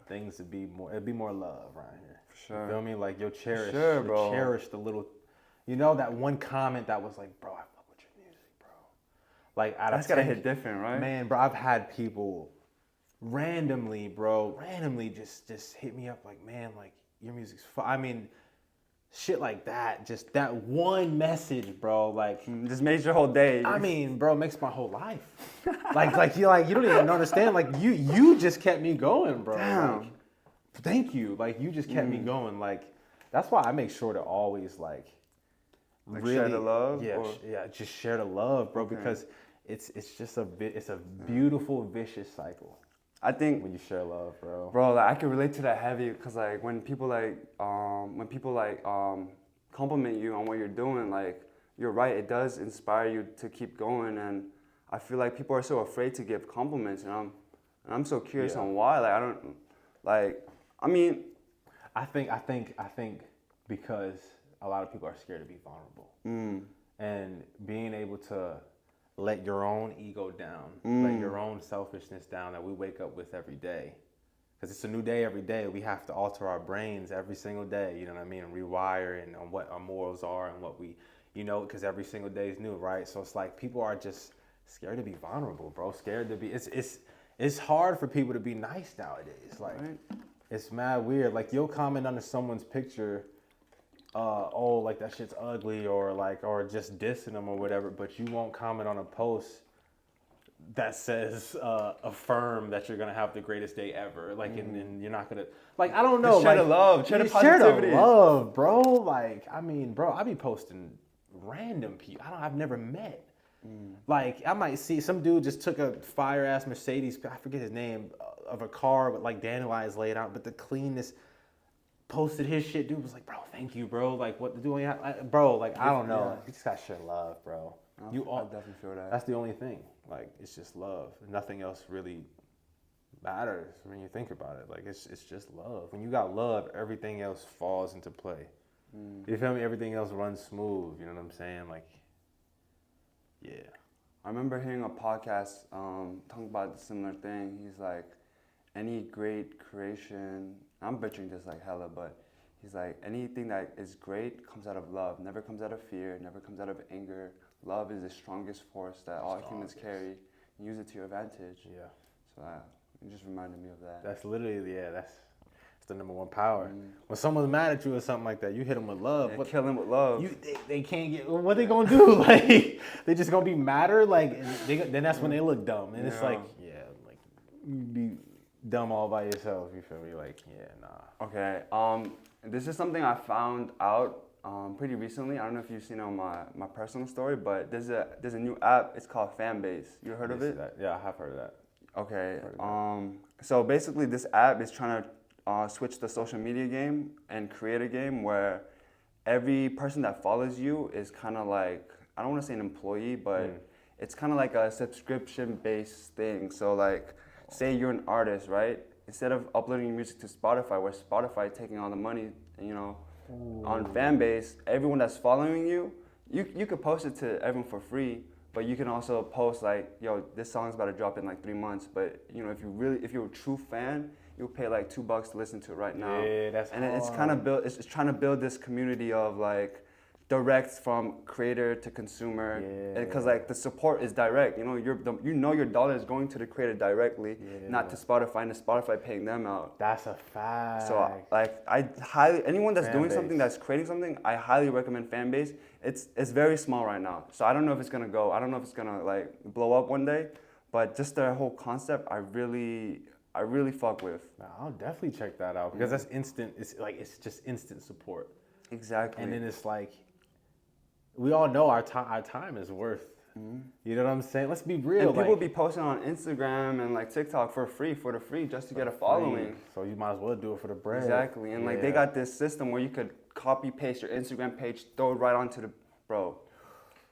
things would be more. It'd be more love around here. For sure. You feel me? Like you'll cherish, bro. cherish the little. You know that one comment that was like, bro, I fuck with your music, bro. Like that's gotta hit different, right? Man, bro, I've had people randomly just hit me up like, man, like your music's fun. I mean, shit like that. Just that one message, bro. Like, just made your whole day. I mean, bro, it makes my whole life. like you don't even understand. Like you just kept me going, bro. Damn. Like, thank you. Like you just kept me going. Like that's why I make sure to always like really share the love. Yeah, just share the love, bro. Okay. Because it's just it's a beautiful vicious cycle. I think when you share love, bro. Bro, like I can relate to that heavy because like when people compliment you on what you're doing, like you're right, it does inspire you to keep going. And I feel like people are so afraid to give compliments, and I'm so curious on why. Like I don't, like I mean, I think because a lot of people are scared to be vulnerable, and being able to let your own ego down, let your own selfishness down that we wake up with every day. Because it's a new day every day. We have to alter our brains every single day, you know what I mean? And rewire and on what our morals are and what we, you know, because every single day is new, right? So it's like people are just scared to be vulnerable, bro. Scared to be, it's hard for people to be nice nowadays. Like, it's mad weird. Like, you'll comment under someone's picture, oh, like that shit's ugly, or just dissing them or whatever, but you won't comment on a post that says affirm that you're gonna have the greatest day ever, like, and you're not gonna, like, I don't know, just share the love, share the positivity, share the love, bro. Like, I mean, bro, I be posting random people I've never met. Like, I might see some dude just took a fire ass Mercedes, I forget his name, of a car with like dandelions laid out, but the cleanness. Posted his shit, dude was like, bro, thank you, bro. Like, what doing, bro? Like, I don't know. You just gotta share love, bro. I definitely feel that. That's the only thing. Like, it's just love. Nothing else really matters when you think about it. Like, it's just love. When you got love, everything else falls into play. You feel me? Everything else runs smooth. You know what I'm saying? Like, yeah. I remember hearing a podcast talking about a similar thing. He's like, any great creation. I'm butchering this like hella, but he's like, anything that is great comes out of love, never comes out of fear, never comes out of anger. Love is the strongest force that all humans carry. Use it to your advantage. Yeah. So it just reminded me of that. That's literally, that's the number one power. When someone's mad at you or something like that, you hit them with love. Kill them with love. They can't get, what they gonna do? Like, they just gonna be madder? Like, then that's when they look dumb. And it's like, like, you be dumb all by yourself, you feel me? Like, nah. Okay, this is something I found out pretty recently. I don't know if you've seen it on my personal story, but there's a new app. It's called Fanbase. You heard of it? Yeah, I have heard of that. Okay, so basically this app is trying to switch the social media game and create a game where every person that follows you is kind of like, I don't want to say an employee, but it's kind of like a subscription-based thing. So like, say you're an artist, right? Instead of uploading your music to Spotify, where Spotify taking all the money, you know, on Fanbase, everyone that's following you, you could post it to everyone for free, but you can also post like, yo, this song's about to drop in like 3 months, but you know, if you're a true fan, you'll pay like $2 to listen to it right now. Yeah, that's and hard. It's kind of it's trying to build this community of like, direct from creator to consumer, because like the support is direct. You know, your dollar is going to the creator directly, not to Spotify, and Spotify paying them out. That's a fact. So like, anyone that's doing something, that's creating something, I highly recommend Fanbase. It's very small right now, so I don't know if it's gonna go. I don't know if it's gonna like blow up one day, but just the whole concept, I really fuck with. I'll definitely check that out because that's instant. It's just instant support. Exactly. And then it's like, we all know our time is worth. You know what I'm saying? Let's be real. And people be posting on Instagram and like TikTok for the free just to get a following. So you might as well do it for the bread. Exactly. And like they got this system where you could copy paste your Instagram page, throw it right onto the, bro.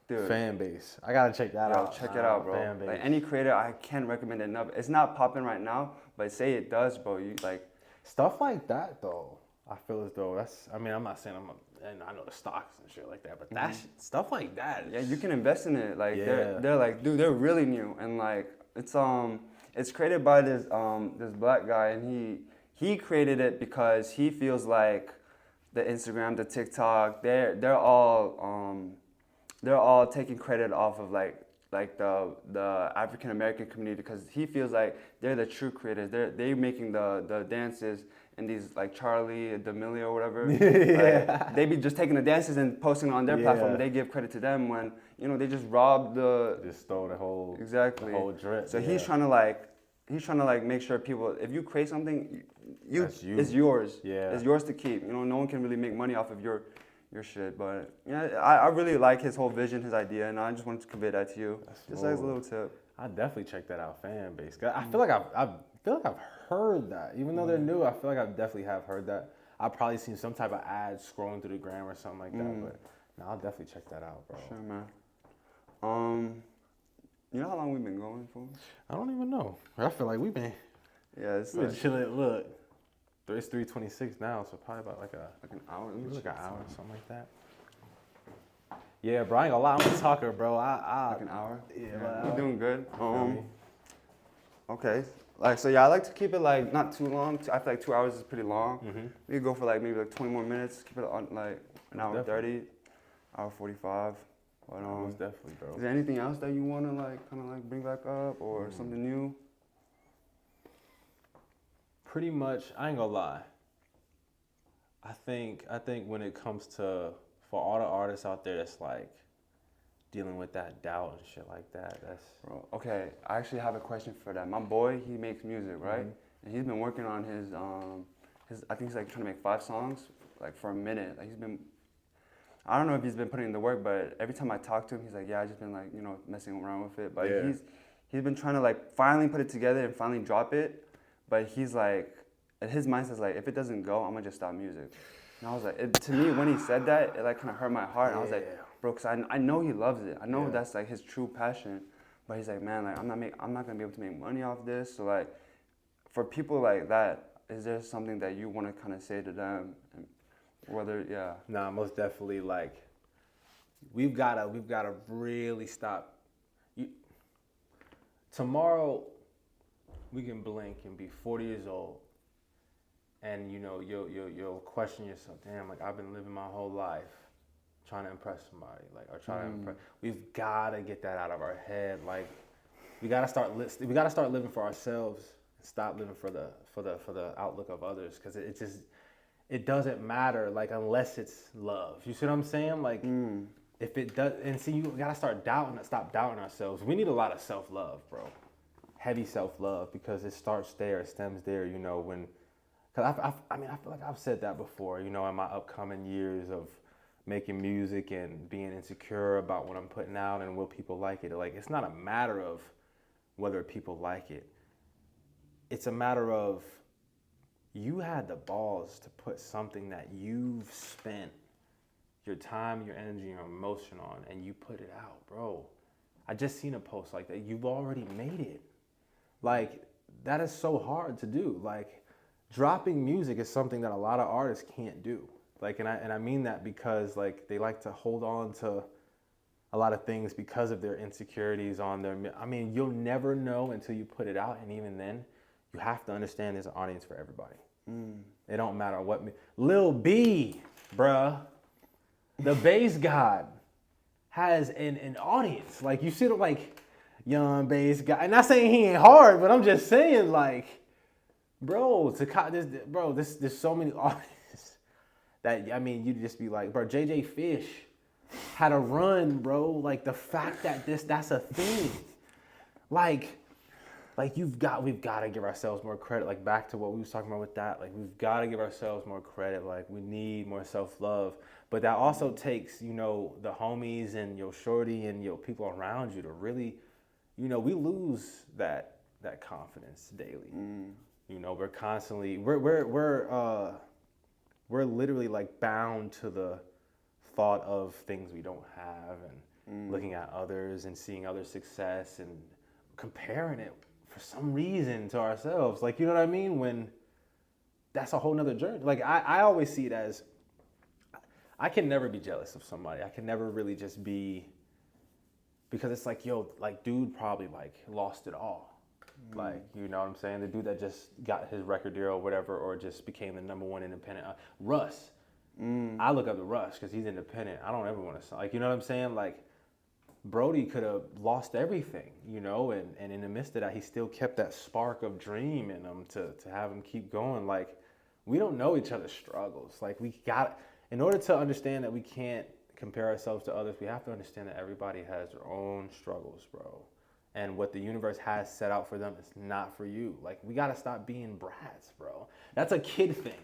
Dude. Fan base. I gotta check that out. Check it out, bro. Fan base. Like any creator, I can't recommend it enough. It's not popping right now, but say it does, bro. You like stuff like that though. I feel as though I'm not saying and I know the stocks and shit like that, but that stuff like that. Yeah, you can invest in it. Like they're like, dude, they're really new, and like it's created by this black guy, and he created it because he feels like the Instagram, the TikTok, they're all taking credit off of like the African American community, because he feels like they're the true creators. They're making the dances and these like Charlie D'Amelio or whatever. Yeah. They be just taking the dances and posting on their platform. They give credit to them when they just robbed just stole the whole exactly the whole drip. So he's trying to like make sure people, if you create something, it's yours. Yeah. It's yours to keep. No one can really make money off of your shit. But yeah, I really like his whole vision, his idea, and I just wanted to convey that to you. Just as a little tip. I definitely check that out, fan base. I feel like I've heard that. Even though they're new, I feel like I definitely have heard that. I've probably seen some type of ad scrolling through the gram or something like that. But no, I'll definitely check that out, bro. Sure, man. You know how long we've been going for? I don't even know. I feel like we've been been chilling. Look, it's 3:26 now, so probably about like an hour. Like an hour, something like that. Yeah, bro, I ain't gonna lie, I'm a talker, bro. Like an hour? Yeah, you're doing good. Okay. I like to keep it like not too long. I feel like 2 hours is pretty long. We could go for like maybe like 20 more minutes. Keep it on like an hour 30, hour 45. But most definitely, bro. Is there anything else that you wanna like kind of like bring back up or something new? Pretty much, I ain't gonna lie. I think when it comes to, for all the artists out there that's like dealing with that doubt and shit like that, that's... Bro, okay, I actually have a question for that. My boy, he makes music, right? And he's been working on his I think he's like trying to make 5 songs like for a minute. Like I don't know if he's been putting in the work, but every time I talk to him, he's like, yeah, I just been like, messing around with it. But he's been trying to like finally put it together and finally drop it. But he's like, his mind says like, if it doesn't go, I'm gonna just stop music. And I was like, to me, when he said that, it like kind of hurt my heart. And I was like, bro, cause I know he loves it. I know that's like his true passion. But he's like, man, like I'm not gonna be able to make money off this. So like, for people like that, is there something that you want to kind of say to them? And whether, Nah, most definitely. Like, we've gotta really stop. Tomorrow, we can blink and be 40 years old, and you'll question yourself. Damn, like I've been living my whole life trying to impress somebody, like, or trying to impress. We've gotta get that out of our head. Like, we gotta start living for ourselves and stop living for the outlook of others, because it doesn't matter, like, unless it's love. You see what I'm saying? Like, if it does, and see, you gotta stop doubting ourselves. We need a lot of self-love, bro. Heavy self-love, because it starts there, it stems there, when, cause I feel like I've said that before, in my upcoming years of making music and being insecure about what I'm putting out and will people like it. Like, it's not a matter of whether people like it. It's a matter of, you had the balls to put something that you've spent your time, your energy, your emotion on, and you put it out, bro. I just seen a post like that. You've already made it. Like, that is so hard to do. Like, dropping music is something that a lot of artists can't do. Like, and I mean that because, like, they like to hold on to a lot of things because of their insecurities on their, you'll never know until you put it out, and even then, you have to understand there's an audience for everybody. It don't matter what. Lil B, bruh, the bass god, has an audience. Like, you see the, like, young bass guy. And not saying he ain't hard, but I'm just saying, like, bro, there's so many artists that, you just be like, bro, JJ Fish had a run, bro. Like, the fact that that's a thing. Like we've got to give ourselves more credit. Like, back to what we was talking about with that. Like, we've got to give ourselves more credit. Like, we need more self-love. But that also takes, the homies and your shorty and your people around you to really, we lose that confidence daily. We're constantly, we're literally like bound to the thought of things we don't have, looking at others and seeing other success and comparing it for some reason to ourselves. Like, you know what I mean? When that's a whole nother journey. Like, I always see it as, I can never be jealous of somebody. I can never really just be, because it's like, yo, like, dude probably like lost it all. Like, you know what I'm saying? The dude that just got his record deal or whatever, or just became the #1 independent. Russ. I look up to Russ because he's independent. I don't ever want to, like, you know what I'm saying? Like, Brody could have lost everything, you know, and in the midst of that, he still kept that spark of dream in him to have him keep going. Like, we don't know each other's struggles. Like, in order to understand that we can't compare ourselves to others, we have to understand that everybody has their own struggles, bro. And what the universe has set out for them is not for you. Like, we got to stop being brats, bro. That's a kid thing.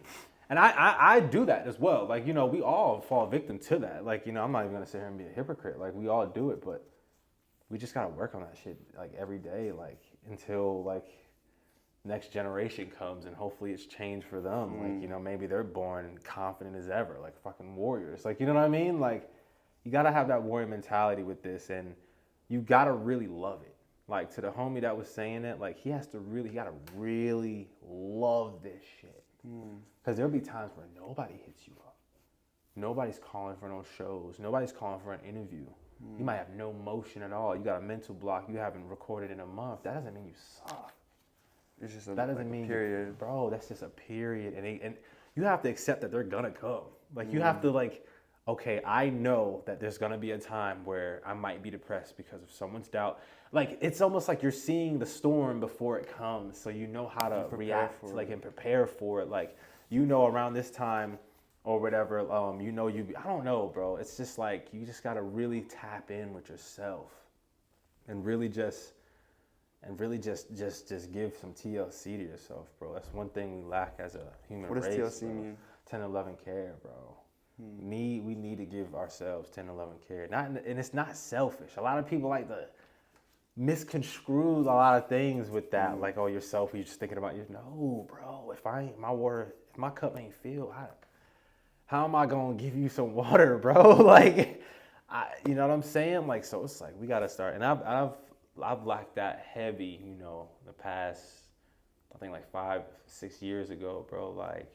And I do that as well. Like, you know, we all fall victim to that. Like, you know, I'm not even going to sit here and be a hypocrite. Like, we all do it, but we just got to work on that shit, like, every day, like, until, like, next generation comes and hopefully it's changed for them. Like, you know, maybe they're born confident as ever, like fucking warriors. Like, you know what I mean? Like, you got to have that warrior mentality with this, and you got to really love it. Like, to the homie that was saying it, like, he got to really love this shit. Because there'll be times where nobody hits you up. Nobody's calling for no shows. Nobody's calling for an interview. You might have no motion at all. You got a mental block. You haven't recorded in a month. That doesn't mean you suck. It's just that doesn't mean period. Bro, that's just a period. And you have to accept that they're going to come. Like, you have to, like, okay, I know that there's going to be a time where I might be depressed because of someone's doubt. Like, it's almost like you're seeing the storm before it comes, so you know how to react, like, and prepare for it. Like, you know, around this time or whatever, you know, I don't know, bro. It's just like, you just got to really tap in with yourself and really just give some TLC to yourself, bro. That's one thing we lack as a human race. What does TLC bro. mean? 10 to 11 care, bro. We need to give ourselves 10 to 11 care. And it's not selfish. A lot of people like to misconstrue a lot of things with that. Like, oh, you're selfish, you're just thinking about you. No, bro. If my cup ain't filled, how am I gonna give you some water, bro? Like, you know what I'm saying? Like, so it's like we gotta start. And I've lacked that heavy, you know, the past, I think like 5-6 years ago, bro. Like,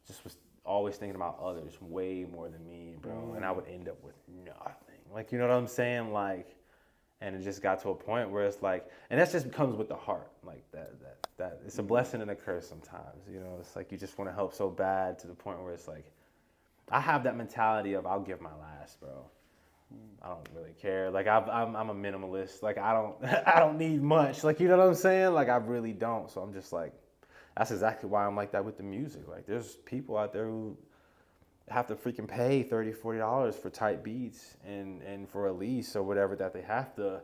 just was always thinking about others way more than me, bro. And I would end up with nothing. Like, you know what I'm saying? Like, and it just got to a point where it's like, and that just comes with the heart. Like, that it's a blessing and a curse sometimes, you know? It's like you just want to help so bad to the point where it's like, I have that mentality of I'll give my last, bro. I don't really care. Like, I'm a minimalist. Like, I don't need much. Like, you know what I'm saying? Like, I really don't. So I'm just like, that's exactly why I'm like that with the music. Like, there's people out there who have to freaking pay $30-$40 for tight beats and for a lease or whatever that they have to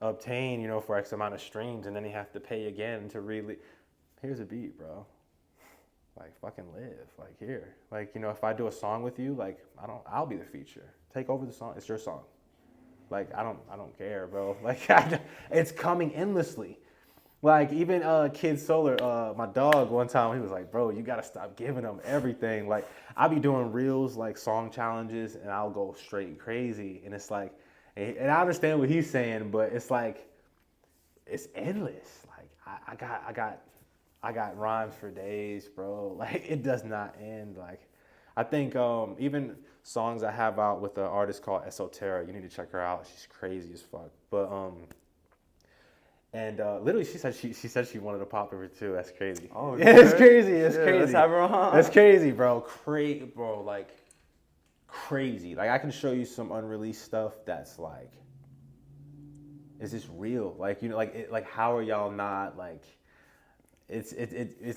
obtain, you know, for X amount of streams, and then they have to pay again to really. Here's a beat, bro. Like, fucking live. Like, here. Like, you know, if I do a song with you, like, I'll be the feature. Take over the song. It's your song. Like, I don't care, bro. Like, it's coming endlessly. Like, even Kid Solar, my dog, one time, he was like, bro, you got to stop giving them everything. Like, I'll be doing reels, like song challenges, and I'll go straight crazy. And it's like, and I understand what he's saying, but it's like, it's endless. Like, I got rhymes for days, bro. Like, it does not end. Like, I think even songs I have out with an artist called Esoterra, you need to check her out. She's crazy as fuck. But and literally, she said she wanted a pop over too. That's crazy. Oh, yeah, it's crazy. It's crazy. Let's have her on. That's crazy, bro. Bro, like, crazy. Like, I can show you some unreleased stuff that's like, is this real? Like, you know, like how are y'all not like? It's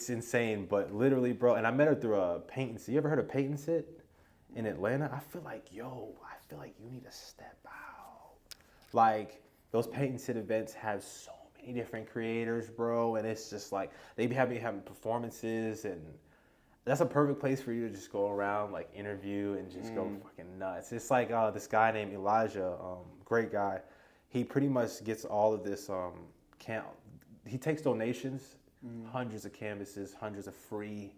insane. But literally, bro. And I met her through a paint and sit. You ever heard of paint and sit in Atlanta? I feel like you need to step out. Like, those paint and sit events have so many different creators, bro, and it's just like they be having performances, and that's a perfect place for you to just go around, like, interview and just go fucking nuts. It's like this guy named Elijah, great guy. He pretty much gets all of this he takes donations, hundreds of canvases, hundreds of free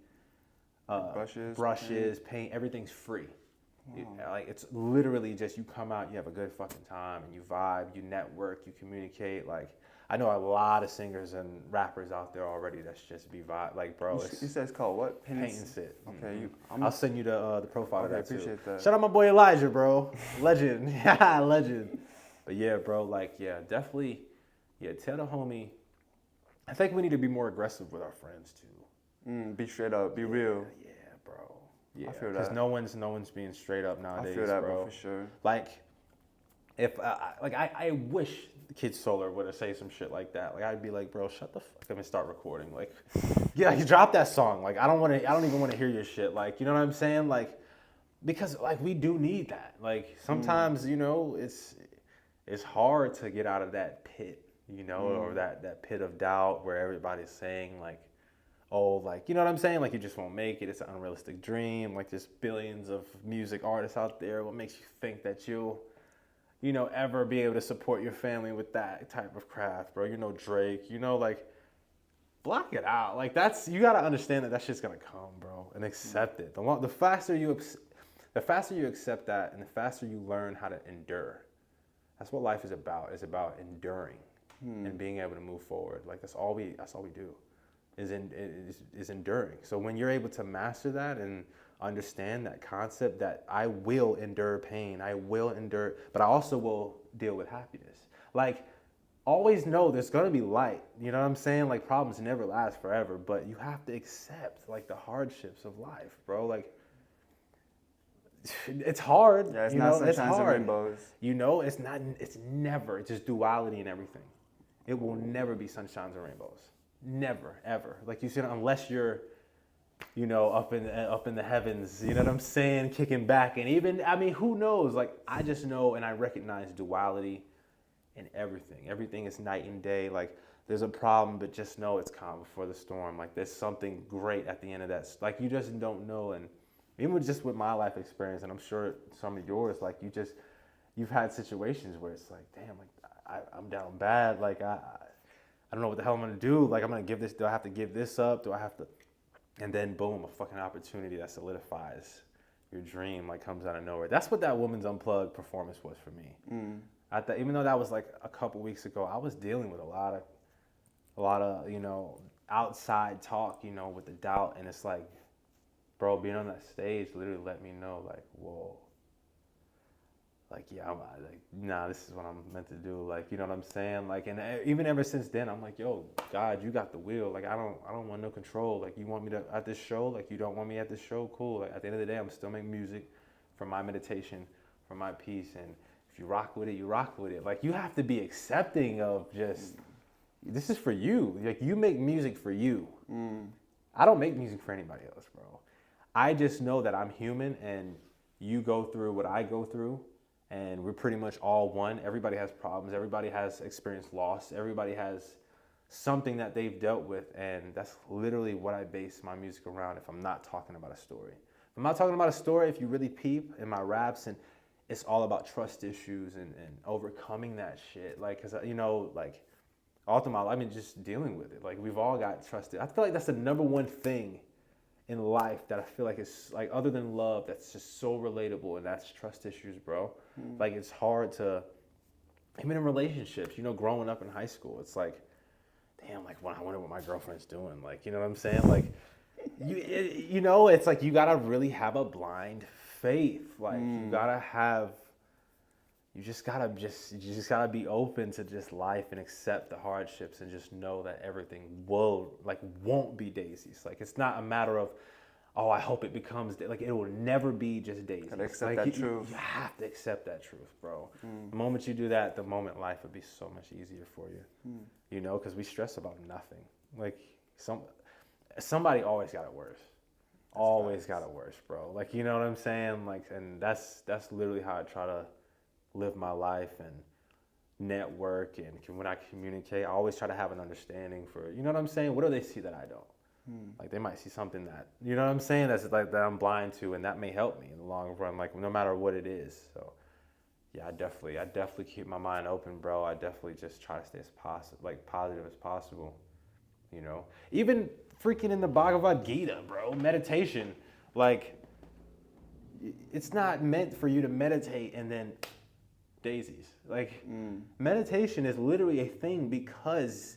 brushes, paint, everything's free. Like it's literally just you come out, you have a good fucking time, and you vibe, you network, you communicate. Like I know a lot of singers and rappers out there already that's just be vibe. Like bro, You said it's called what? Paint and Sit. Okay, I'll send you the profile of that too. Appreciate that. Shout out my boy Elijah, bro. Legend. Yeah, legend. But yeah, bro, like yeah, definitely. Yeah, tell the homie. I think we need to be more aggressive with our friends too. Be straight up, be real. Yeah, bro. Yeah, I feel that. because no one's being straight up nowadays, I feel that, bro. For sure. Like, if I wish the Kid Solar would have say some shit like that. Like I'd be like, bro, shut the fuck up and start recording. Like, yeah, you drop that song. Like I don't even want to hear your shit. Like, you know what I'm saying? Like, because like we do need that. Like sometimes you know it's hard to get out of that pit, you know, or that pit of doubt where everybody's saying like, oh, like, you know what I'm saying? Like, you just won't make it. It's an unrealistic dream. Like, there's billions of music artists out there. What makes you think that you'll, you know, ever be able to support your family with that type of craft, bro? You know, Drake, you know, like, block it out. Like, you got to understand that shit's going to come, bro, and accept it. The faster you accept that and the faster you learn how to endure. That's what life is about. It's about enduring and being able to move forward. Like, that's all we do. Is enduring. So when you're able to master that and understand that concept that I will endure pain, I will endure, but I also will deal with happiness. Like, always know there's gonna be light. You know what I'm saying? Like, problems never last forever, but you have to accept like the hardships of life, bro. Like, it's hard. Yeah, it's not sunshines and rainbows. You know, it's never. It's just duality and everything. It will never be sunshines and rainbows. Never, ever. Like you said, unless you're, you know, up in the heavens, you know what I'm saying, kicking back. And even, I mean, who knows? Like, I just know and I recognize duality in everything. Everything is night and day. Like, there's a problem, but just know it's calm before the storm. Like, there's something great at the end of that. Like, you just don't know. And even with my life experience, and I'm sure some of yours, like, you've had situations where it's like, damn, like, I'm down bad. Like, I don't know what the hell I'm gonna do. Like, do I have to give this up? Do I have to? And then boom, a fucking opportunity that solidifies your dream, like, comes out of nowhere. That's what that Women's Unplugged performance was for me. Even though that was like a couple weeks ago, I was dealing with a lot of, you know, outside talk, you know, with the doubt. And it's like, bro, being on that stage literally let me know, like, whoa. Like, yeah, nah, this is what I'm meant to do. Like, you know what I'm saying? Like, and even ever since then, I'm like, yo, God, you got the wheel. Like, I don't want no control. Like, you want me to at this show? Like, you don't want me at this show? Cool. Like, at the end of the day, I'm still making music for my meditation, for my peace. And if you rock with it, you rock with it. Like, you have to be accepting of just, this is for you. Like, you make music for you. I don't make music for anybody else, bro. I just know that I'm human and you go through what I go through. And we're pretty much all one. Everybody has problems. Everybody has experienced loss. Everybody has something that they've dealt with. And that's literally what I base my music around if I'm not talking about a story. If I'm not talking about a story, if you really peep in my raps, and it's all about trust issues and overcoming that shit. Like, cause you know, like, ultimately, I mean, just dealing with it. Like, we've all got trust. I feel like that's the number one thing in life that I feel like is, like, other than love, that's just so relatable, and that's trust issues, bro. Like, it's hard to, even in relationships, you know, growing up in high school, it's like, damn, like, I wonder what my girlfriend's doing. Like, you know what I'm saying? Like, you know, it's like, you gotta really have a blind faith. Like, you just gotta be open to just life and accept the hardships and just know that everything won't be daisies. Like, it's not a matter of, oh, I hope it becomes, like, it will never be just daisies. Gotta accept like, that truth. You have to accept that truth, bro. The moment you do that, the moment life would be so much easier for you. You know, because we stress about nothing. Like, somebody always got it worse. Always got it worse, bro. Like, you know what I'm saying? Like, and that's literally how I try to live my life and network, and when I communicate, I always try to have an understanding for, you know what I'm saying? What do they see that I don't? Like, they might see something that, you know what I'm saying, that's like that I'm blind to, and that may help me in the long run, like, no matter what it is. So yeah, I definitely keep my mind open, bro. I definitely just try to stay as positive as possible, you know? Even freaking in the Bhagavad Gita, bro, meditation, like, it's not meant for you to meditate and then daisies. Like meditation is literally a thing because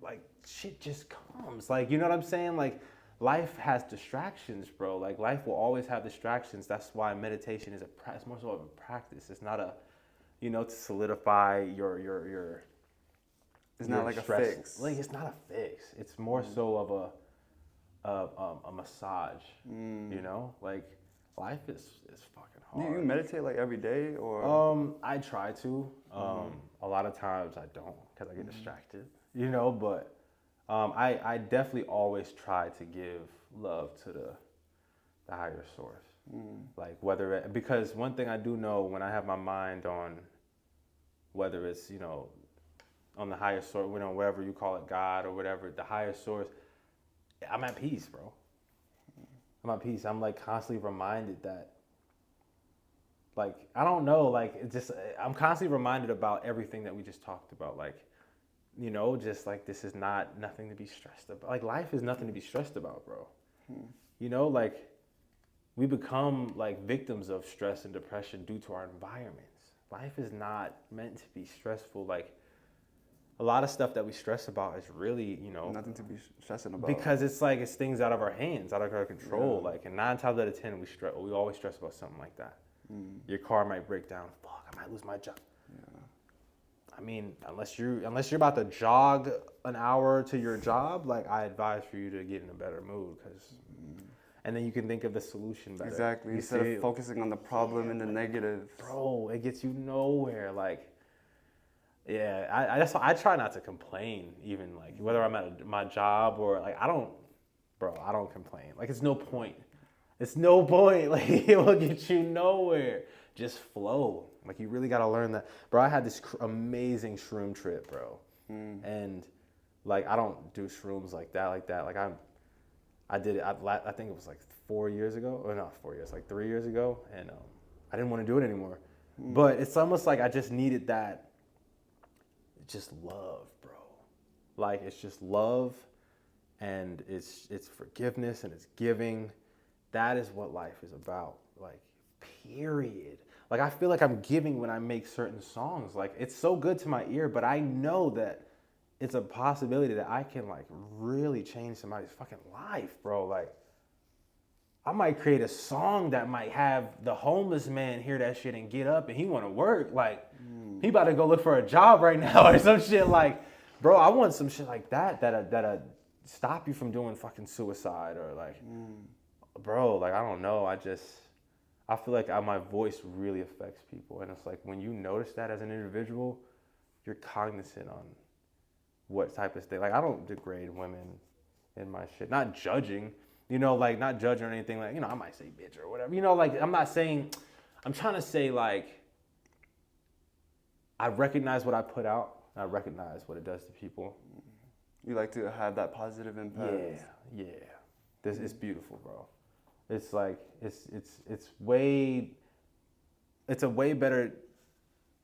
like shit just comes. Like, you know what I'm saying? Like life has distractions, bro. Like life will always have distractions. That's why meditation is it's more so of a practice. It's not a, you know, to solidify your it's not like stress. a fix. Like it's not a fix. It's more so of a massage. You know, like life is fucking hard. You meditate like every day or? I try to. A lot of times I don't because I get distracted. You know, but I definitely always try to give love to the higher source. Like whether it, because one thing I do know when I have my mind on whether it's, you know, on the higher source, you know, wherever you call it, God or whatever, the higher source, I'm at peace, bro. I'm at peace. I'm like constantly reminded that, like, I don't know, like, it just, I'm constantly reminded about everything that we just talked about. Like, you know, just like, this is nothing to be stressed about. Like, life is nothing to be stressed about, bro. You know, like, we become like victims of stress and depression due to our environments. Life is not meant to be stressful. Like, a lot of stuff that we stress about is really, you know, nothing to be stressing about. Because it's like, it's things out of our hands, out of our control. Yeah. Like, and 9 times out of 10, we always stress about something like that. Your car might break down. Fuck, I might lose my job. Yeah. I mean, unless you're about to jog an hour to your job, like, I advise for you to get in a better mood, because, and then you can think of the solution better. Exactly. Instead of focusing on the problem and the negative. Bro, it gets you nowhere. Like, yeah, I try not to complain, even like whether I'm at my job or like I don't complain. Like, it's no point. It's no point. Like, it will get you nowhere. Just flow. Like, you really gotta learn that, bro. I had this amazing shroom trip, bro, and like I don't do shrooms like that. Like I did it. I think it was like 4 years ago, or not 4 years, like 3 years ago, and I didn't want to do it anymore. But it's almost like I just needed that. Just love, bro. Like, it's just love, and it's forgiveness, and it's giving. That is what life is about. Like, period. Like, I feel like I'm giving when I make certain songs. Like, it's so good to my ear, but I know that it's a possibility that I can, like, really change somebody's fucking life, bro. Like, I might create a song that might have the homeless man hear that shit and get up and he want to work. Like, he about to go look for a job right now or some shit. Like, bro, I want some shit like that stop you from doing fucking suicide or like, bro, like, I don't know. I feel like my voice really affects people. And it's like, when you notice that as an individual, you're cognizant on what type of thing. Like, I don't degrade women in my shit. Not judging, you know, like, not judging or anything. Like, you know, I might say bitch or whatever. You know, like, I'm trying to say, like, I recognize what I put out. I recognize what it does to people. You like to have that positive impact. Yeah. It's beautiful, bro. It's like, it's a way better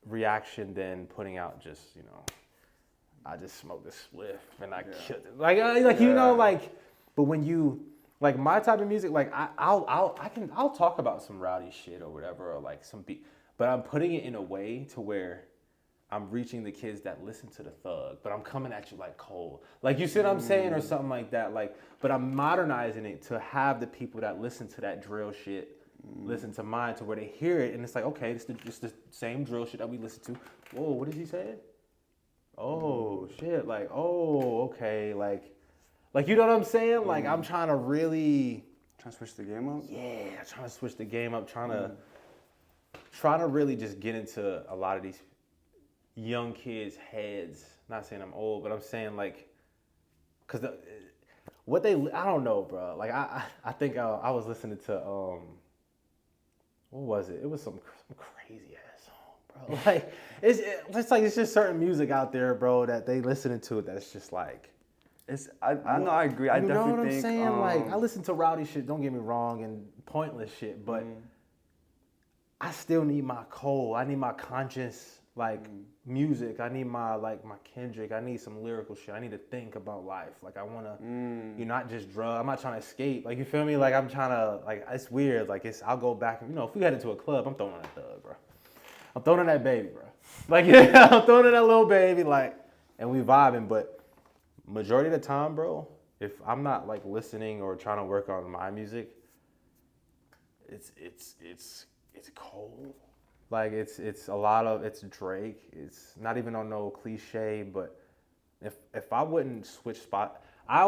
reaction than putting out just, you know, I just smoked a spliff and I killed it. Like, you know, like, but when you, like, my type of music, like, I'll talk about some rowdy shit or whatever, or like some beat, but I'm putting it in a way to where I'm reaching the kids that listen to the thug, but I'm coming at you like cold. Like, you see what I'm saying, or something like that. Like, but I'm modernizing it to have the people that listen to that drill shit listen to mine, to where they hear it and it's like, okay, it's the same drill shit that we listen to. Whoa, what did he say? Oh shit, like, oh, okay, like, you know what I'm saying? Like, I'm trying to really switch the game up. Yeah, trying to switch the game up, trying to really just get into a lot of these young kids' heads. Not saying I'm old, but I'm saying, like, cause I don't know, bro. Like, I think I was listening to what was it? It was some crazy ass song, bro. Like, it's just certain music out there, bro, that they listening to that's just like. I know, I agree. I definitely think. You know what I'm saying? Like, I listen to rowdy shit, don't get me wrong, and pointless shit, but I still need my cold. I need my conscience, Like music, I need my Kendrick. I need some lyrical shit. I need to think about life. Like I wanna, not just drug. I'm not trying to escape. Like you feel me? Like I'm trying to it's weird. Like I'll go back. If we headed to a club, I'm throwing on that thug, bro. I'm throwing in that baby, bro. Like I'm throwing in that little baby, and we vibing. But majority of the time, bro, if I'm not listening or trying to work on my music, it's cold. Like it's Drake. It's not even on no cliche, but if I wouldn't switch spot, I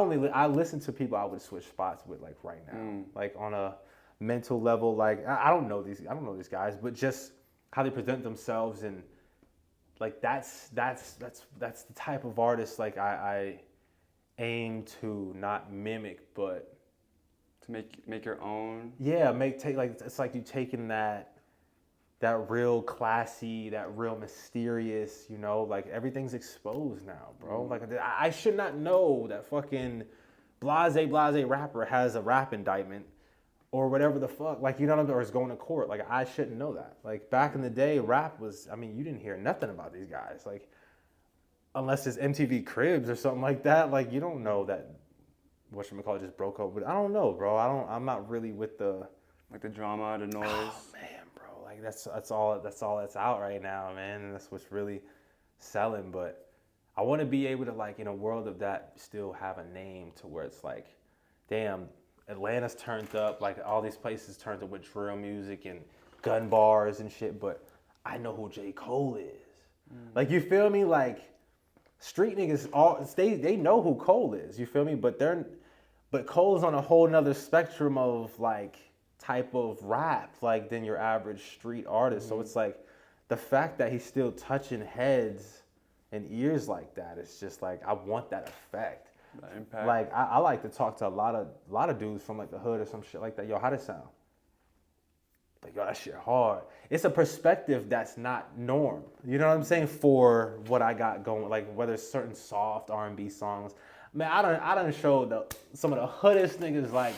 listen to people I would switch spots with right now. Like on a mental level, I don't know these guys, but just how they present themselves and that's the type of artist I aim to not mimic, but to make your own. Yeah, it's like you taking that real classy, that real mysterious, everything's exposed now, bro. Like I should not know that fucking blase rapper has a rap indictment or whatever the fuck, or is going to court. Like I shouldn't know that. Like back in the day, rap was, you didn't hear nothing about these guys. Like unless it's MTV Cribs or something like that, you don't know that whatchamacallit just broke up. But I don't know, bro. I'm not really with the drama, the noise. Oh man, bro. That's all that's out right now, man. And that's what's really selling. But I want to be able to in a world of that still have a name to where it's damn, Atlanta's turned up, all these places turned up with drill music and gun bars and shit, but I know who J. Cole is. You feel me? Street niggas they know who Cole is, you feel me? But Cole's on a whole nother spectrum of type of rap than your average street artist. So it's the fact that he's still touching heads and ears like that, it's just I want that effect. The impact. I like to talk to a lot of dudes from the hood or some shit like that. Yo, how'd it sound? Yo, that shit hard. It's a perspective that's not norm. You know what I'm saying? For what I got going, whether it's certain soft R&B songs. Man, I done showed some of the hoodest niggas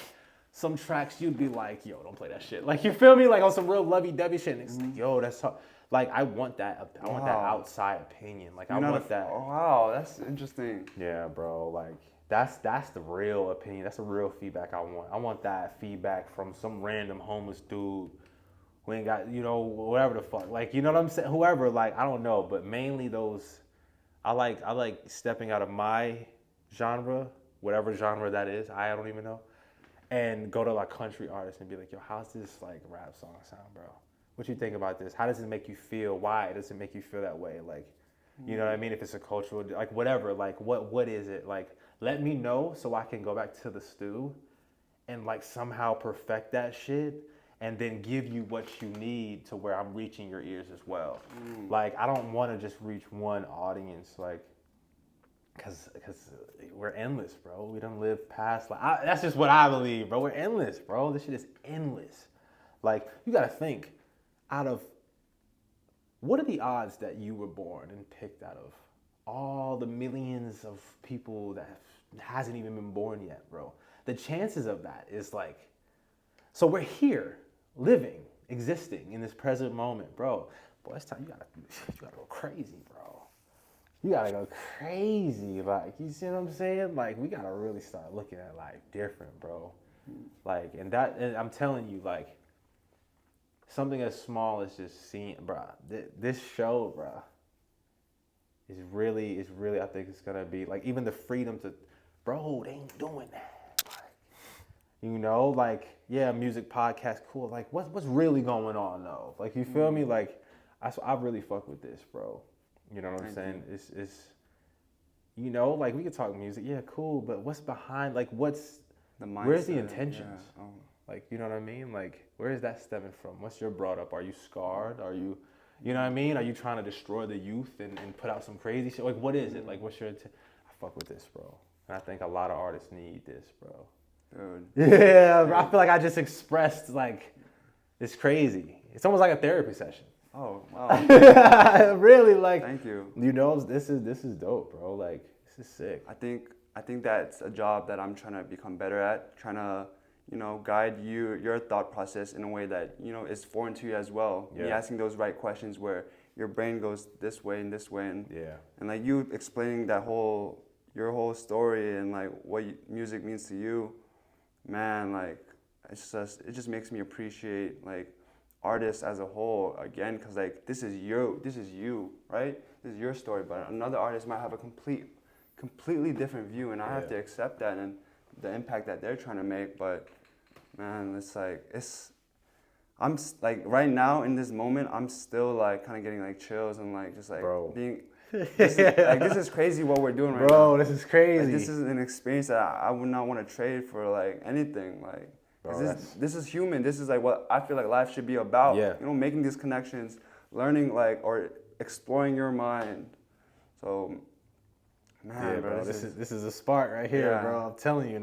some tracks you'd be yo, don't play that shit. You feel me? On some real lovey-dovey shit. And it's yo, that's hard. I want that. I want that outside opinion. I want that. Oh, wow, that's interesting. Yeah, bro. That's the real opinion. That's the real feedback I want. I want that feedback from some random homeless dude who ain't got, whatever the fuck. You know what I'm saying? Whoever, I don't know. But mainly those, I like stepping out of my genre, whatever genre that is. I don't even know. And go to country artists and be yo, how's this rap song sound, bro? What you think about this? How does it make you feel? Why does it make you feel that way? You know what I mean? If it's a cultural, whatever, what is it? Let me know so I can go back to the stew and somehow perfect that shit and then give you what you need to where I'm reaching your ears as well. I don't want to just reach one audience, cause we're endless, bro. We don't live past, that's just what I believe, bro. We're endless, bro. This shit is endless. You gotta think, what are the odds that you were born and picked out of all the millions of people that hasn't even been born yet, bro? The chances of that is so we're here, living, existing in this present moment, bro. Boy, it's time you gotta go crazy, bro. You gotta go crazy, you see what I'm saying? We gotta really start looking at life different, bro. And I'm telling you, something as small as just seeing, bro. This show, bro, is really. I think it's gonna be even the freedom to, bro. They ain't doing that. Yeah, music podcast, cool. What's really going on though? You feel me? I really fuck with this, bro. You know what I'm saying? It's we could talk music, yeah, cool. But what's behind? What's the mindset? Where's the intentions? Yeah. You know what I mean? Where is that stemming from? What's your brought up? Are you scarred? Are you, you know what I mean? Are you trying to destroy the youth and put out some crazy shit? What is it? What's your I fuck with this, bro. And I think a lot of artists need this, bro. Dude. Yeah, bro. I feel I just expressed, it's crazy. It's almost like a therapy session. Oh, wow. Really, Thank you. This is dope, bro. This is sick. I think that's a job that I'm trying to become better at, trying to, guide your thought process in a way that, is foreign to you as well. Yeah. Me asking those right questions where your brain goes this way, and Yeah. and like you explaining your whole story and like what music means to you, man, like it just makes me appreciate like artists as a whole again, because like this is you, right? This is your story, but another artist might have a completely different view, and I have to accept that and the impact that they're trying to make. But man, I'm like right now in this moment, I'm still like kind of getting like chills and like just like being. This is crazy what we're doing right now. Bro, this is crazy. Like, this is an experience that I would not want to trade for like anything. Like, this is human. This is like what I feel like life should be about. Yeah. Making these connections, learning like or exploring your mind. So, man, bro, this is a spark right here, bro. I'm telling you,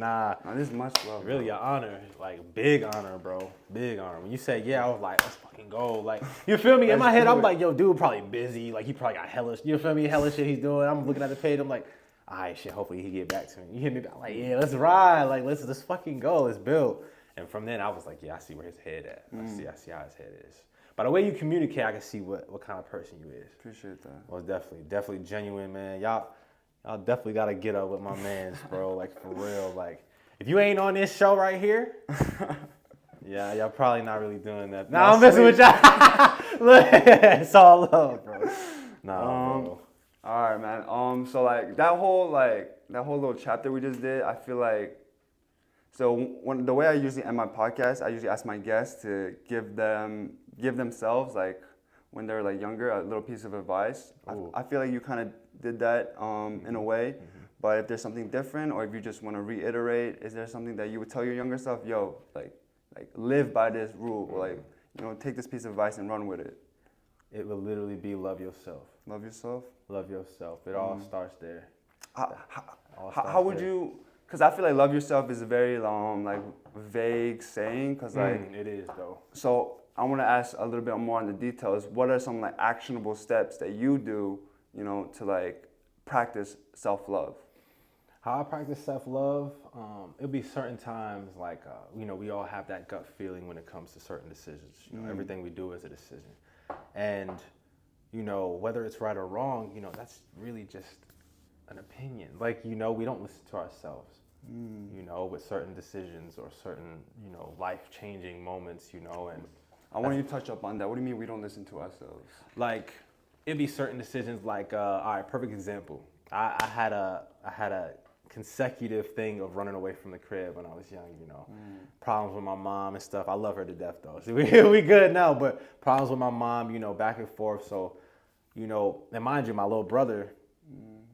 this is much love. Really, bro. an honor, like big honor, bro. Big honor. When you say I was like, let's fucking go. Like, you feel me? In my head, I'm like, yo, dude, probably busy. Like, he probably got hella, you feel me? Hella shit he's doing. I'm looking at the page. I'm like, all right, shit. Hopefully he get back to me. You hit me back, like, yeah, let's ride. Like, let's fucking go. Let's build. And from then, I was like, yeah, I see where his head at. I see how his head is. By the way you communicate, I can see what kind of person you is. Appreciate that. Well, definitely genuine, man. Y'all definitely gotta get up with my mans, bro. Like, for real. Like, if you ain't on this show right here, yeah, y'all probably not really doing that. Nah, I'm messing with y'all. Look, it's all love, bro. Nah, bro. All right, man. So like that whole little chapter we just did, I feel like. So the way I usually end my podcast, I usually ask my guests to give themselves, like when they're like younger, a little piece of advice. I feel like you kind of did that in a way. But if there's something different, or if you just want to reiterate, is there something that you would tell your younger self? Yo, like live by this rule, or like take this piece of advice and run with it. It will literally be love yourself. Love yourself. Love yourself. It all starts there. How would you? Because I feel like love yourself is a very like vague saying. Because like it is though. So I want to ask a little bit more on the details. What are some like actionable steps that you do, to like practice self-love? How I practice self-love, it'll be certain times like, we all have that gut feeling when it comes to certain decisions. Everything we do is a decision. And, whether it's right or wrong, that's really just an opinion. Like, we don't listen to ourselves, with certain decisions or certain, life-changing moments, and I want you to touch up on that. What do you mean we don't listen to ourselves? Like, it'd be certain decisions like, all right, perfect example. I had a consecutive thing of running away from the crib when I was young, problems with my mom and stuff. I love her to death though. So we good now, but problems with my mom, back and forth. So, and mind you, my little brother,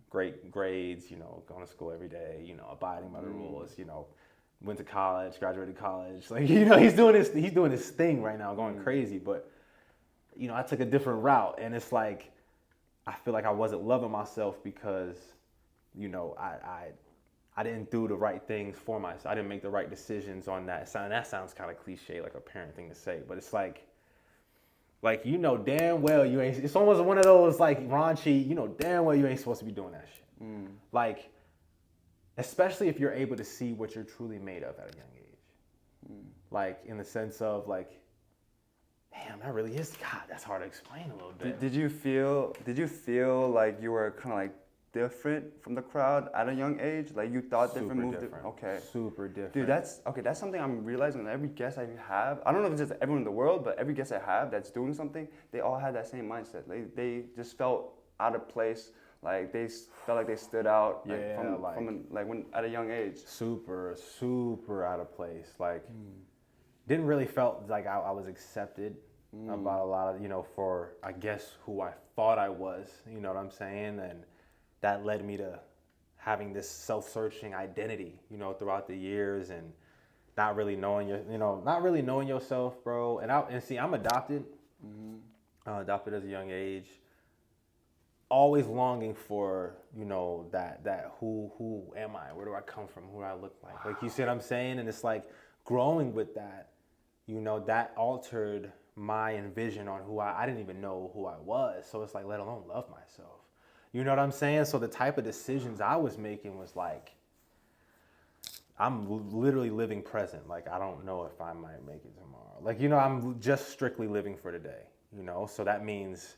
great grades, going to school every day, abiding by the rules, went to college, graduated college. Like, he's doing his thing right now, going crazy. But, I took a different route, and it's like, I feel like I wasn't loving myself because, I didn't do the right things for myself. I didn't make the right decisions on that. And that sounds kind of cliche, like a parent thing to say, but it's like damn well you ain't. It's almost one of those like raunchy. Damn well you ain't supposed to be doing that shit. Like, especially if you're able to see what you're truly made of at a young age. Like, in the sense of like, damn, that really is. God, that's hard to explain a little bit. Did you feel like you were kind of like different from the crowd at a young age? Like you thought different, moved different. Okay. Super different. Dude, that's something I'm realizing. Every guest I have, I don't know if it's just everyone in the world, but every guest I have that's doing something, they all had that same mindset. They just felt out of place. Like they felt like they stood out from when at a young age. Super out of place. Like didn't really felt like I was accepted about a lot of, for I guess who I thought I was, you know what I'm saying? And that led me to having this self-searching identity, throughout the years, and not really knowing yourself, bro. And see, I'm adopted, adopted as a young age. Always longing for, that who am I? Where do I come from? Who do I look like? Like, you see what I'm saying? And it's like growing with that, that altered my envision on who I didn't even know who I was. So it's like, let alone love myself. You know what I'm saying? So the type of decisions I was making was like, literally living present. Like, I don't know if I might make it tomorrow. Like, you know, I'm just strictly living for today, you know? So that means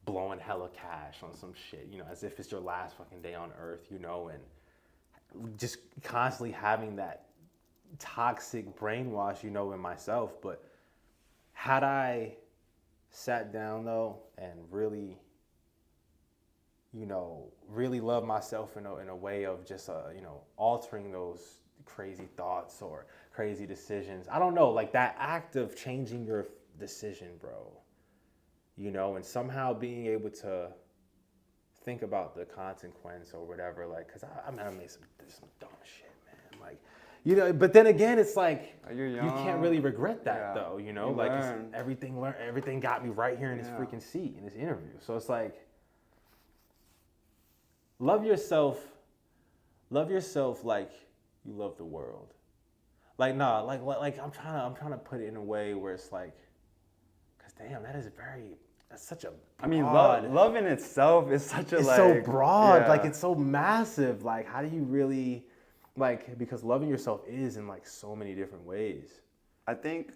blowing hella cash on some shit, you know, as if it's your last fucking day on earth, you know, and just constantly having that toxic brainwash, you know, in myself. But had I sat down though and really, you know, really love myself in a way of just, you know, altering those crazy thoughts or crazy decisions. I don't know, like that act of changing your decision, bro, you know, and somehow being able to think about the consequence or whatever, like, because I mean, I made some dumb shit, man. Like, you know, but then again, it's like, You're young. you can't really regret that, Yeah. though, you know? You Like, learn. everything got me right here in this freaking seat, in this interview. So it's like, love yourself like you love the world. Like, nah, like I'm trying to put it in a way where it's like, because damn, that's such a broad, I mean, love in itself is such a it's like. so broad, yeah. like it's so massive. Like, how do you really, like, because loving yourself is in like so many different ways. I think,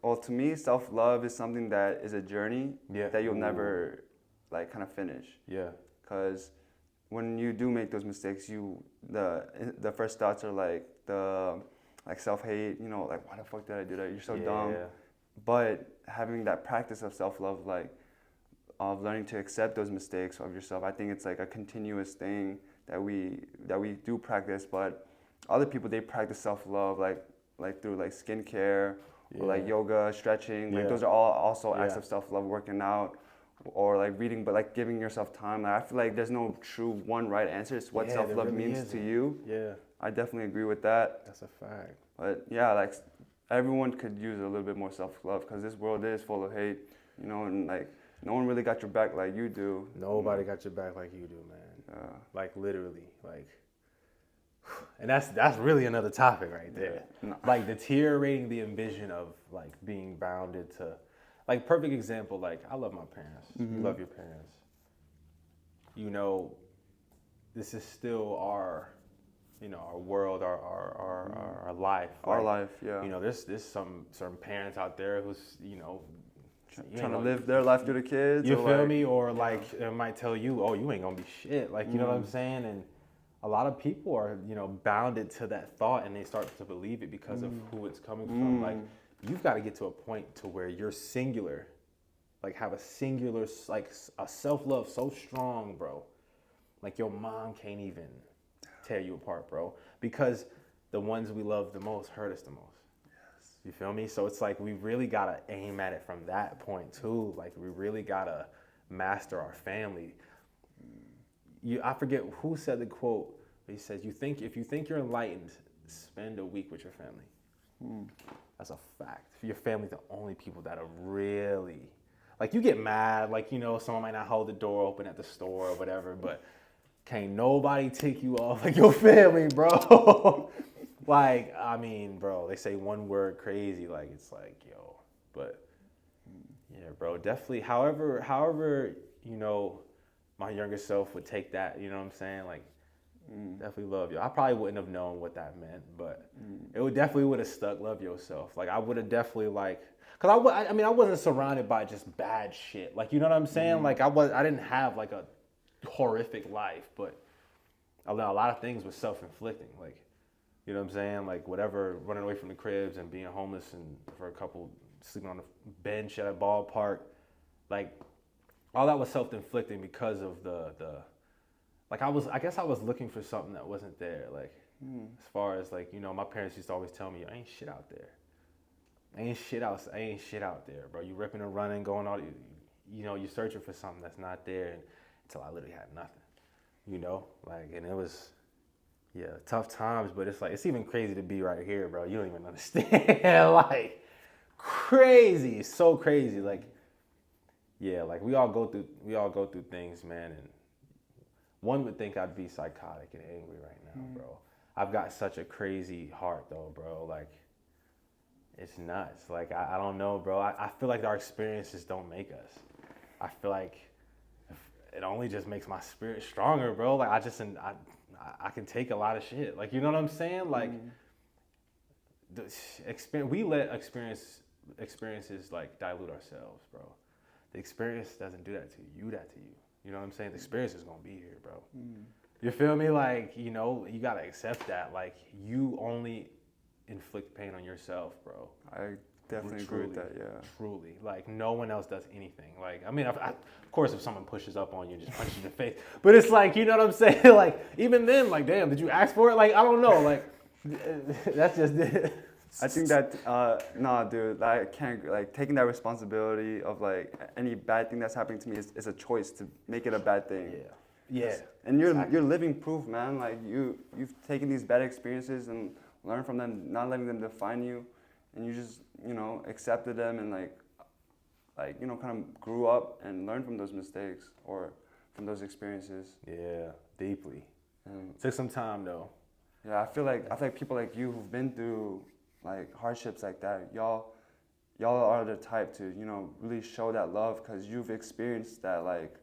well, to me, self-love is something that is a journey that you'll never like kind of finish. Yeah. Because when you do make those mistakes, the first thoughts are like self-hate, you know, like why the fuck did I do that? You're so dumb. But having that practice of self-love, like of learning to accept those mistakes of yourself, I think it's like a continuous thing that we do practice. But other people, they practice self-love like through like skincare or like yoga, stretching. Like those are all also acts of self-love, working out. Or like reading, but like giving yourself time. Like, I feel like there's no true one right answer. It's what self-love really means to you. Yeah. I definitely agree with that. That's a fact. But yeah, like everyone could use a little bit more self-love because this world is full of hate, you know, and like no one really got your back like you do. Nobody got your back like you do, man. Like literally, like, and that's really another topic right there. No. Like deteriorating the envision of like being bounded to. Like, perfect example, like, I love my parents. You love your parents. You know, this is still our, you know, our world, our life. Our life, yeah. You know, there's some parents out there who's, you know, trying to live their life through the kids. You feel me? Or, like, it might tell you, oh, you ain't gonna be shit. Like, you know what I'm saying? And a lot of people are, you know, bounded to that thought and they start to believe it because of who it's coming from. Like, you've got to get to a point to where you're singular, like have a singular, like a self-love so strong, bro. Like your mom can't even tear you apart, bro. Because the ones we love the most hurt us the most. Yes. You feel me? So it's like we really got to aim at it from that point too. Like we really got to master our family. I forget who said the quote. He says, if you think you're enlightened, spend a week with your family. That's a fact. Your family's the only people that are really, like, you get mad, like, you know, someone might not hold the door open at the store or whatever, but can't nobody tick you off like your family, bro. Like, I mean, bro, they say one word crazy, like, it's like, yo, but yeah, bro, definitely, however, you know, my younger self would take that, you know what I'm saying? Like, definitely love you. I probably wouldn't have known what that meant, but it would have stuck. Love yourself. Like I would have definitely like, cause I mean I wasn't surrounded by just bad shit. Like you know what I'm saying? Like I didn't have like a horrific life, but a lot of things were self-inflicting. Like you know what I'm saying? Like whatever, running away from the cribs and being homeless and for a couple sleeping on the bench at a ballpark, like all that was self-inflicting because of the. Like I guess I was looking for something that wasn't there. Like as far as like, you know, my parents used to always tell me, ain't shit out there. Ain't shit out there, bro. You ripping and running, going all, you know, you're searching for something that's not there. And until I literally had nothing, you know, like, and it was, tough times, but it's like, it's even crazy to be right here, bro. You don't even understand. Like crazy. It's so crazy. Like, yeah, like we all go through things, man. And one would think I'd be psychotic and angry right now, bro. I've got such a crazy heart, though, bro. Like, it's nuts. Like, I don't know, bro. I feel like our experiences don't make us. I feel like it only just makes my spirit stronger, bro. Like, I can take a lot of shit. Like, you know what I'm saying? Like, we let experiences like dilute ourselves, bro. The experience doesn't do that to you. You that to you. You know what I'm saying? The experience is gonna be here, bro. You feel me? Like, you know, you gotta accept that. Like, you only inflict pain on yourself, bro. I definitely agree with that. Yeah. Truly, like no one else does anything. Like, I mean, of course, if someone pushes up on you and just punches you in the face, but it's like, you know what I'm saying? Like, even then, like, damn, did you ask for it? Like, I don't know. Like, that's just it. I think that nah, dude, I can't like taking that responsibility of like any bad thing that's happening to me is a choice to make it a bad thing. Yeah. And you're living proof, man. Like you've taken these bad experiences and learned from them, not letting them define you, and you just accepted them and like you know kind of grew up and learned from those mistakes or from those experiences. Yeah, deeply. Took some time though. Yeah, I feel like people like you who've been through like hardships like that, y'all are the type to really show that love because you've experienced that, like,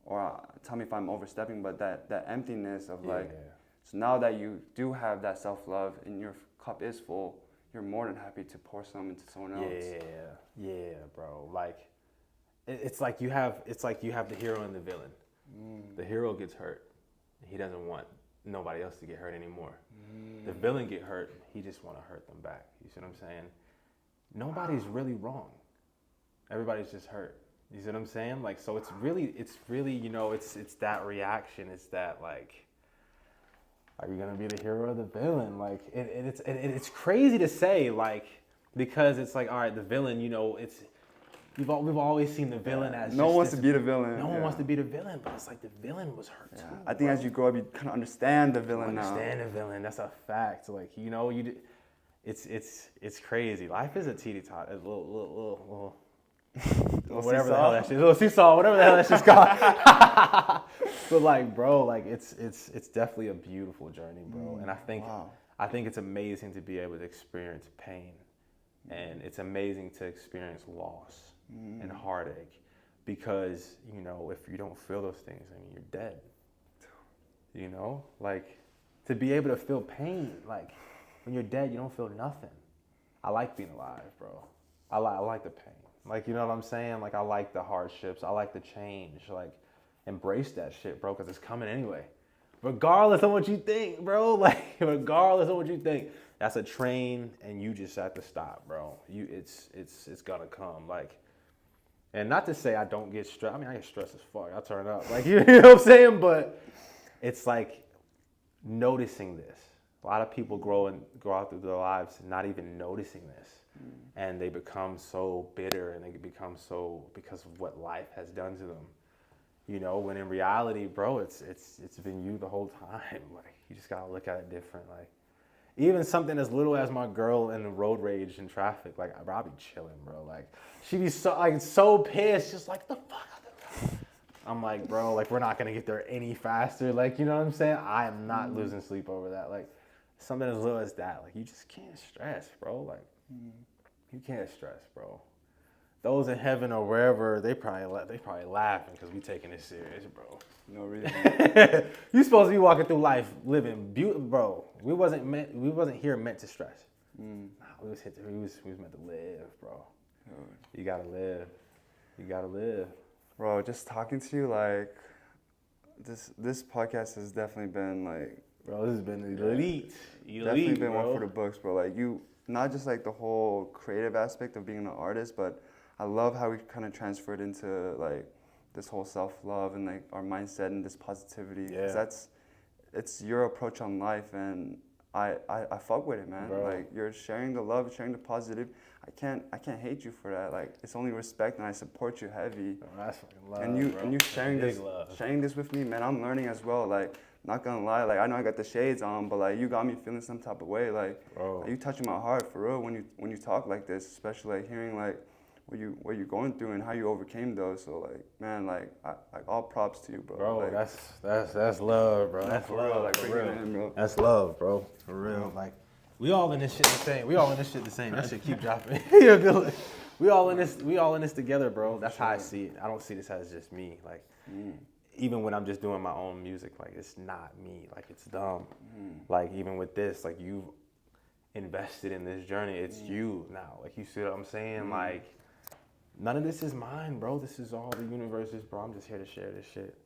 or tell me if I'm overstepping, but that emptiness of like, so now that you do have that self-love and your cup is full, you're more than happy to pour some into someone else. Yeah, bro. Like, it's like you have the hero and the villain. The hero gets hurt. He doesn't want nobody else to get hurt anymore. The villain get hurt, he just want to hurt them back. You see what I'm saying? Nobody's really wrong. Everybody's just hurt. You see what I'm saying? Like, so it's really, it's that reaction. It's that, like, are you gonna be the hero or the villain? Like, it's crazy to say, like, because it's like, all right, the villain, we've always seen the villain as no one wants to be the villain. No one wants to be the villain, but it's like the villain was hurt too. I think as you grow up, you kind of understand the villain now. Understand the villain. That's a fact. Like, it's crazy. Life is a teeter-tot, a little whatever the hell that shit is. Little seesaw, whatever the hell that shit's called. But like, bro, like it's definitely a beautiful journey, bro. And I think it's amazing to be able to experience pain, and it's amazing to experience loss and heartache, because if you don't feel those things, I mean, you're dead. Like, to be able to feel pain, like when you're dead, you don't feel nothing. I like being alive, bro. I like the pain. Like, you know what I'm saying? Like, I like the hardships. I like the change. Like, embrace that shit, bro, because it's coming anyway. Regardless of what you think, bro. Like, regardless of what you think, that's a train, and you just have to stop, bro. It's gonna come. Like, and not to say I don't get stressed. I mean, I get stressed as fuck. I turn up. Like, you know what I'm saying? But it's like noticing this. A lot of people grow out through their lives not even noticing this. And they become so bitter, and they become so, because of what life has done to them. When in reality, bro, it's been you the whole time. Like, you just gotta look at it different. Like, even something as little as my girl in the road rage in traffic, like, I'll be chilling, bro. Like, she be so pissed, just like, the fuck out there. I'm like, bro, like, we're not gonna get there any faster. Like, you know what I'm saying? I am not losing sleep over that. Like, something as little as that. Like, you just can't stress, bro. Like, you can't stress, bro. Those in heaven or wherever, they probably laughing because we taking this serious, bro. No reason. You supposed to be walking through life living beautiful, bro. We wasn't here meant to stress. Nah, we was meant to live, bro. You gotta live. Bro, just talking to you, like, this podcast has definitely been like, bro, this has been elite. Definitely been bro. one for the books, bro. Like, you, not just like the whole creative aspect of being an artist, but I love how we kind of transferred into like this whole self-love and like our mindset and this positivity. Yeah. 'Cause it's your approach on life, and I fuck with it, man. Bro. Like, you're sharing the love, sharing the positive. I can't hate you for that. Like, it's only respect, and I support you heavy. Bro, that's fucking love, And you bro. sharing this with me, man. I'm learning as well. Like, not gonna lie, like, I know I got the shades on, but like, you got me feeling some type of way. Like, you touching my heart for real when you talk like this, especially like hearing like what you're going through and how you overcame those. So like, man, like, all props to you, bro. Bro, like, that's love, bro. That's for love, real, like, for bring it real. in, bro. That's love, bro. For real. Like, we all in this shit the same. That shit keep dropping. We all in this together, bro. That's how I see it. I don't see this as just me. Like, even when I'm just doing my own music, like, it's not me. Like, it's dumb. Like, even with this, like, you've invested in this journey. It's you now. Like, you see what I'm saying? Like, none of this is mine, bro. This is all the universe's, bro. I'm just here to share this shit.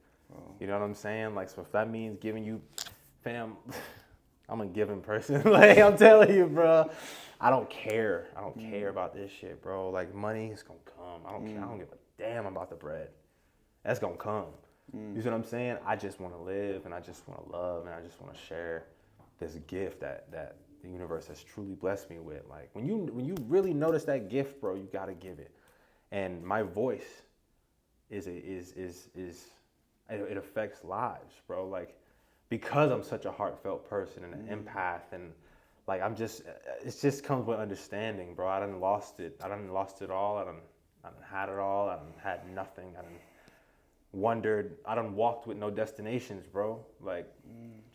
You know what I'm saying? Like, so if that means giving you, fam, I'm a giving person. Like, I'm telling you, bro. I don't care. I don't care about this shit, bro. Like, money is gonna come. I don't care. I don't give a damn about the bread. That's gonna come. You see what I'm saying? I just want to live, and I just want to love, and I just want to share this gift that the universe has truly blessed me with. Like, when you really notice that gift, bro, you gotta give it. And my voice it affects lives, bro. Like, because I'm such a heartfelt person and an empath, and like, it just comes with understanding, bro. I done lost it. I done lost it all. I done had it all. I done had nothing. I done wondered. I done walked with no destinations, bro. Like,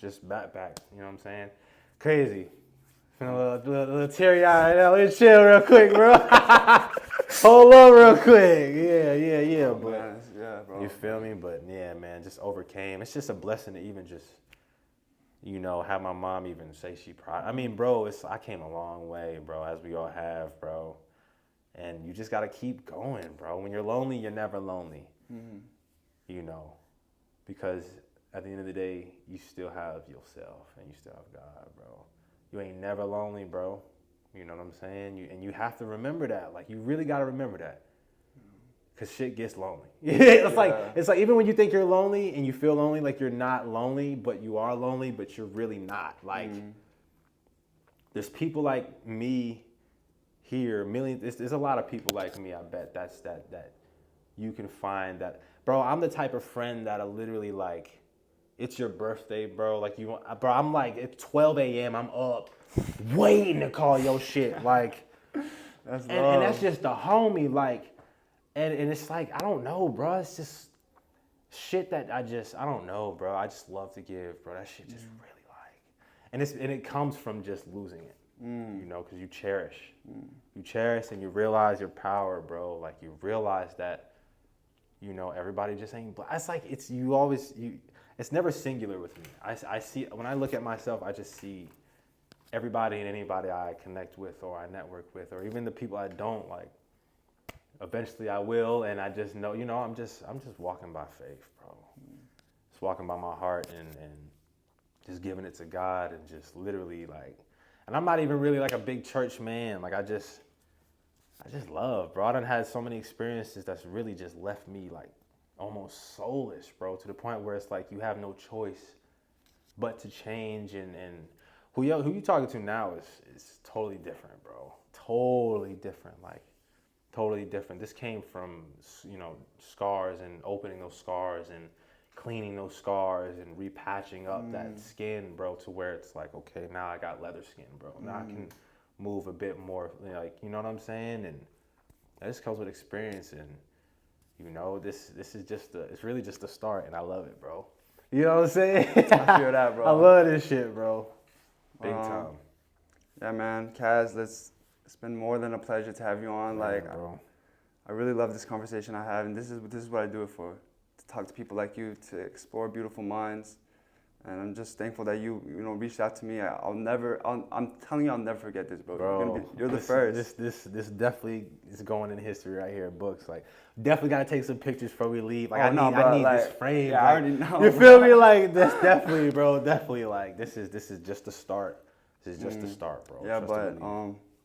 just backpack. You know what I'm saying? Crazy. Feeling a little teary-eyed right now. Let me chill real quick, bro. Hold on real quick. Yeah. But Yeah, bro. you feel me? But yeah, man, just overcame. It's just a blessing to even just, you know, have my mom even say she proud. I mean, bro, I came a long way, bro, as we all have, bro. And you just got to keep going, bro. When you're lonely, you're never lonely. You know, because at the end of the day, you still have yourself and you still have God, bro. You ain't never lonely, bro. You know what I'm saying? And you have to remember that. Like, you really got to remember that. Because shit gets lonely. It's like even when you think you're lonely and you feel lonely, like you're not lonely, but you are lonely, but you're really not. Like, there's people like me here, millions. There's a lot of people like me, I bet, that you can find that. Bro, I'm the type of friend that'll literally, like, it's your birthday, bro. Like, bro, I'm like, it's 12 a.m. I'm up waiting to call your shit. Like, and that's just the homie. Like, and it's like, I don't know, bro. It's just shit that I don't know, bro. I just love to give, bro. That shit just really, like, and it comes from just losing it, you know, because you cherish. You cherish and you realize your power, bro. Like, you realize that, you know, everybody just ain't black. It's like, it's never singular with me. I see, when I look at myself, I just see everybody and anybody I connect with or I network with, or even the people I don't like. Eventually I will, and I just know, you know, I'm just walking by faith, bro. Just walking by my heart and just giving it to God, and just literally, like, and I'm not even really like a big church man. Like, I just love, bro. I done had so many experiences that's really just left me, like, almost soulless, bro, to the point where it's like you have no choice but to change. And who you talking to now is totally different, bro. Totally different, like, totally different. This came from, you know, scars and opening those scars and cleaning those scars and repatching up that skin, bro, to where it's like, okay, now I got leather skin, bro. Now I can move a bit more, like, you know what I'm saying? And that just comes with experience. And, you know, this is just it's really just the start, and I love it, bro. You know what I'm saying? I feel that, bro. I love this shit, bro. Big time. Yeah, man. Kaz, it's been more than a pleasure to have you on. Yeah, like, bro. I really love this conversation I have, and this is what I do it for. To talk to people like you, to explore beautiful minds. And I'm just thankful that you reached out to me. I'm telling you, I'll never forget this, bro. You're the first. This definitely is going in history right here, books. Like, definitely gotta take some pictures before we leave. Like, I need this frame. Yeah, like, I already know. You feel me? Like, this definitely, bro. Definitely, like, this is just the start. This is just the start, bro. Yeah, but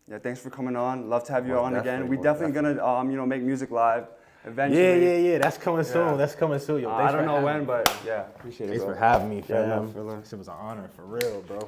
yeah, thanks for coming on. Love to have you on again. Definitely, We definitely gonna make music live eventually. Yeah. That's coming soon. That's coming soon. Yo, I don't know when, but yeah, appreciate it. Thanks bro. for having me, fam. Yeah, It was an honor, for real, bro.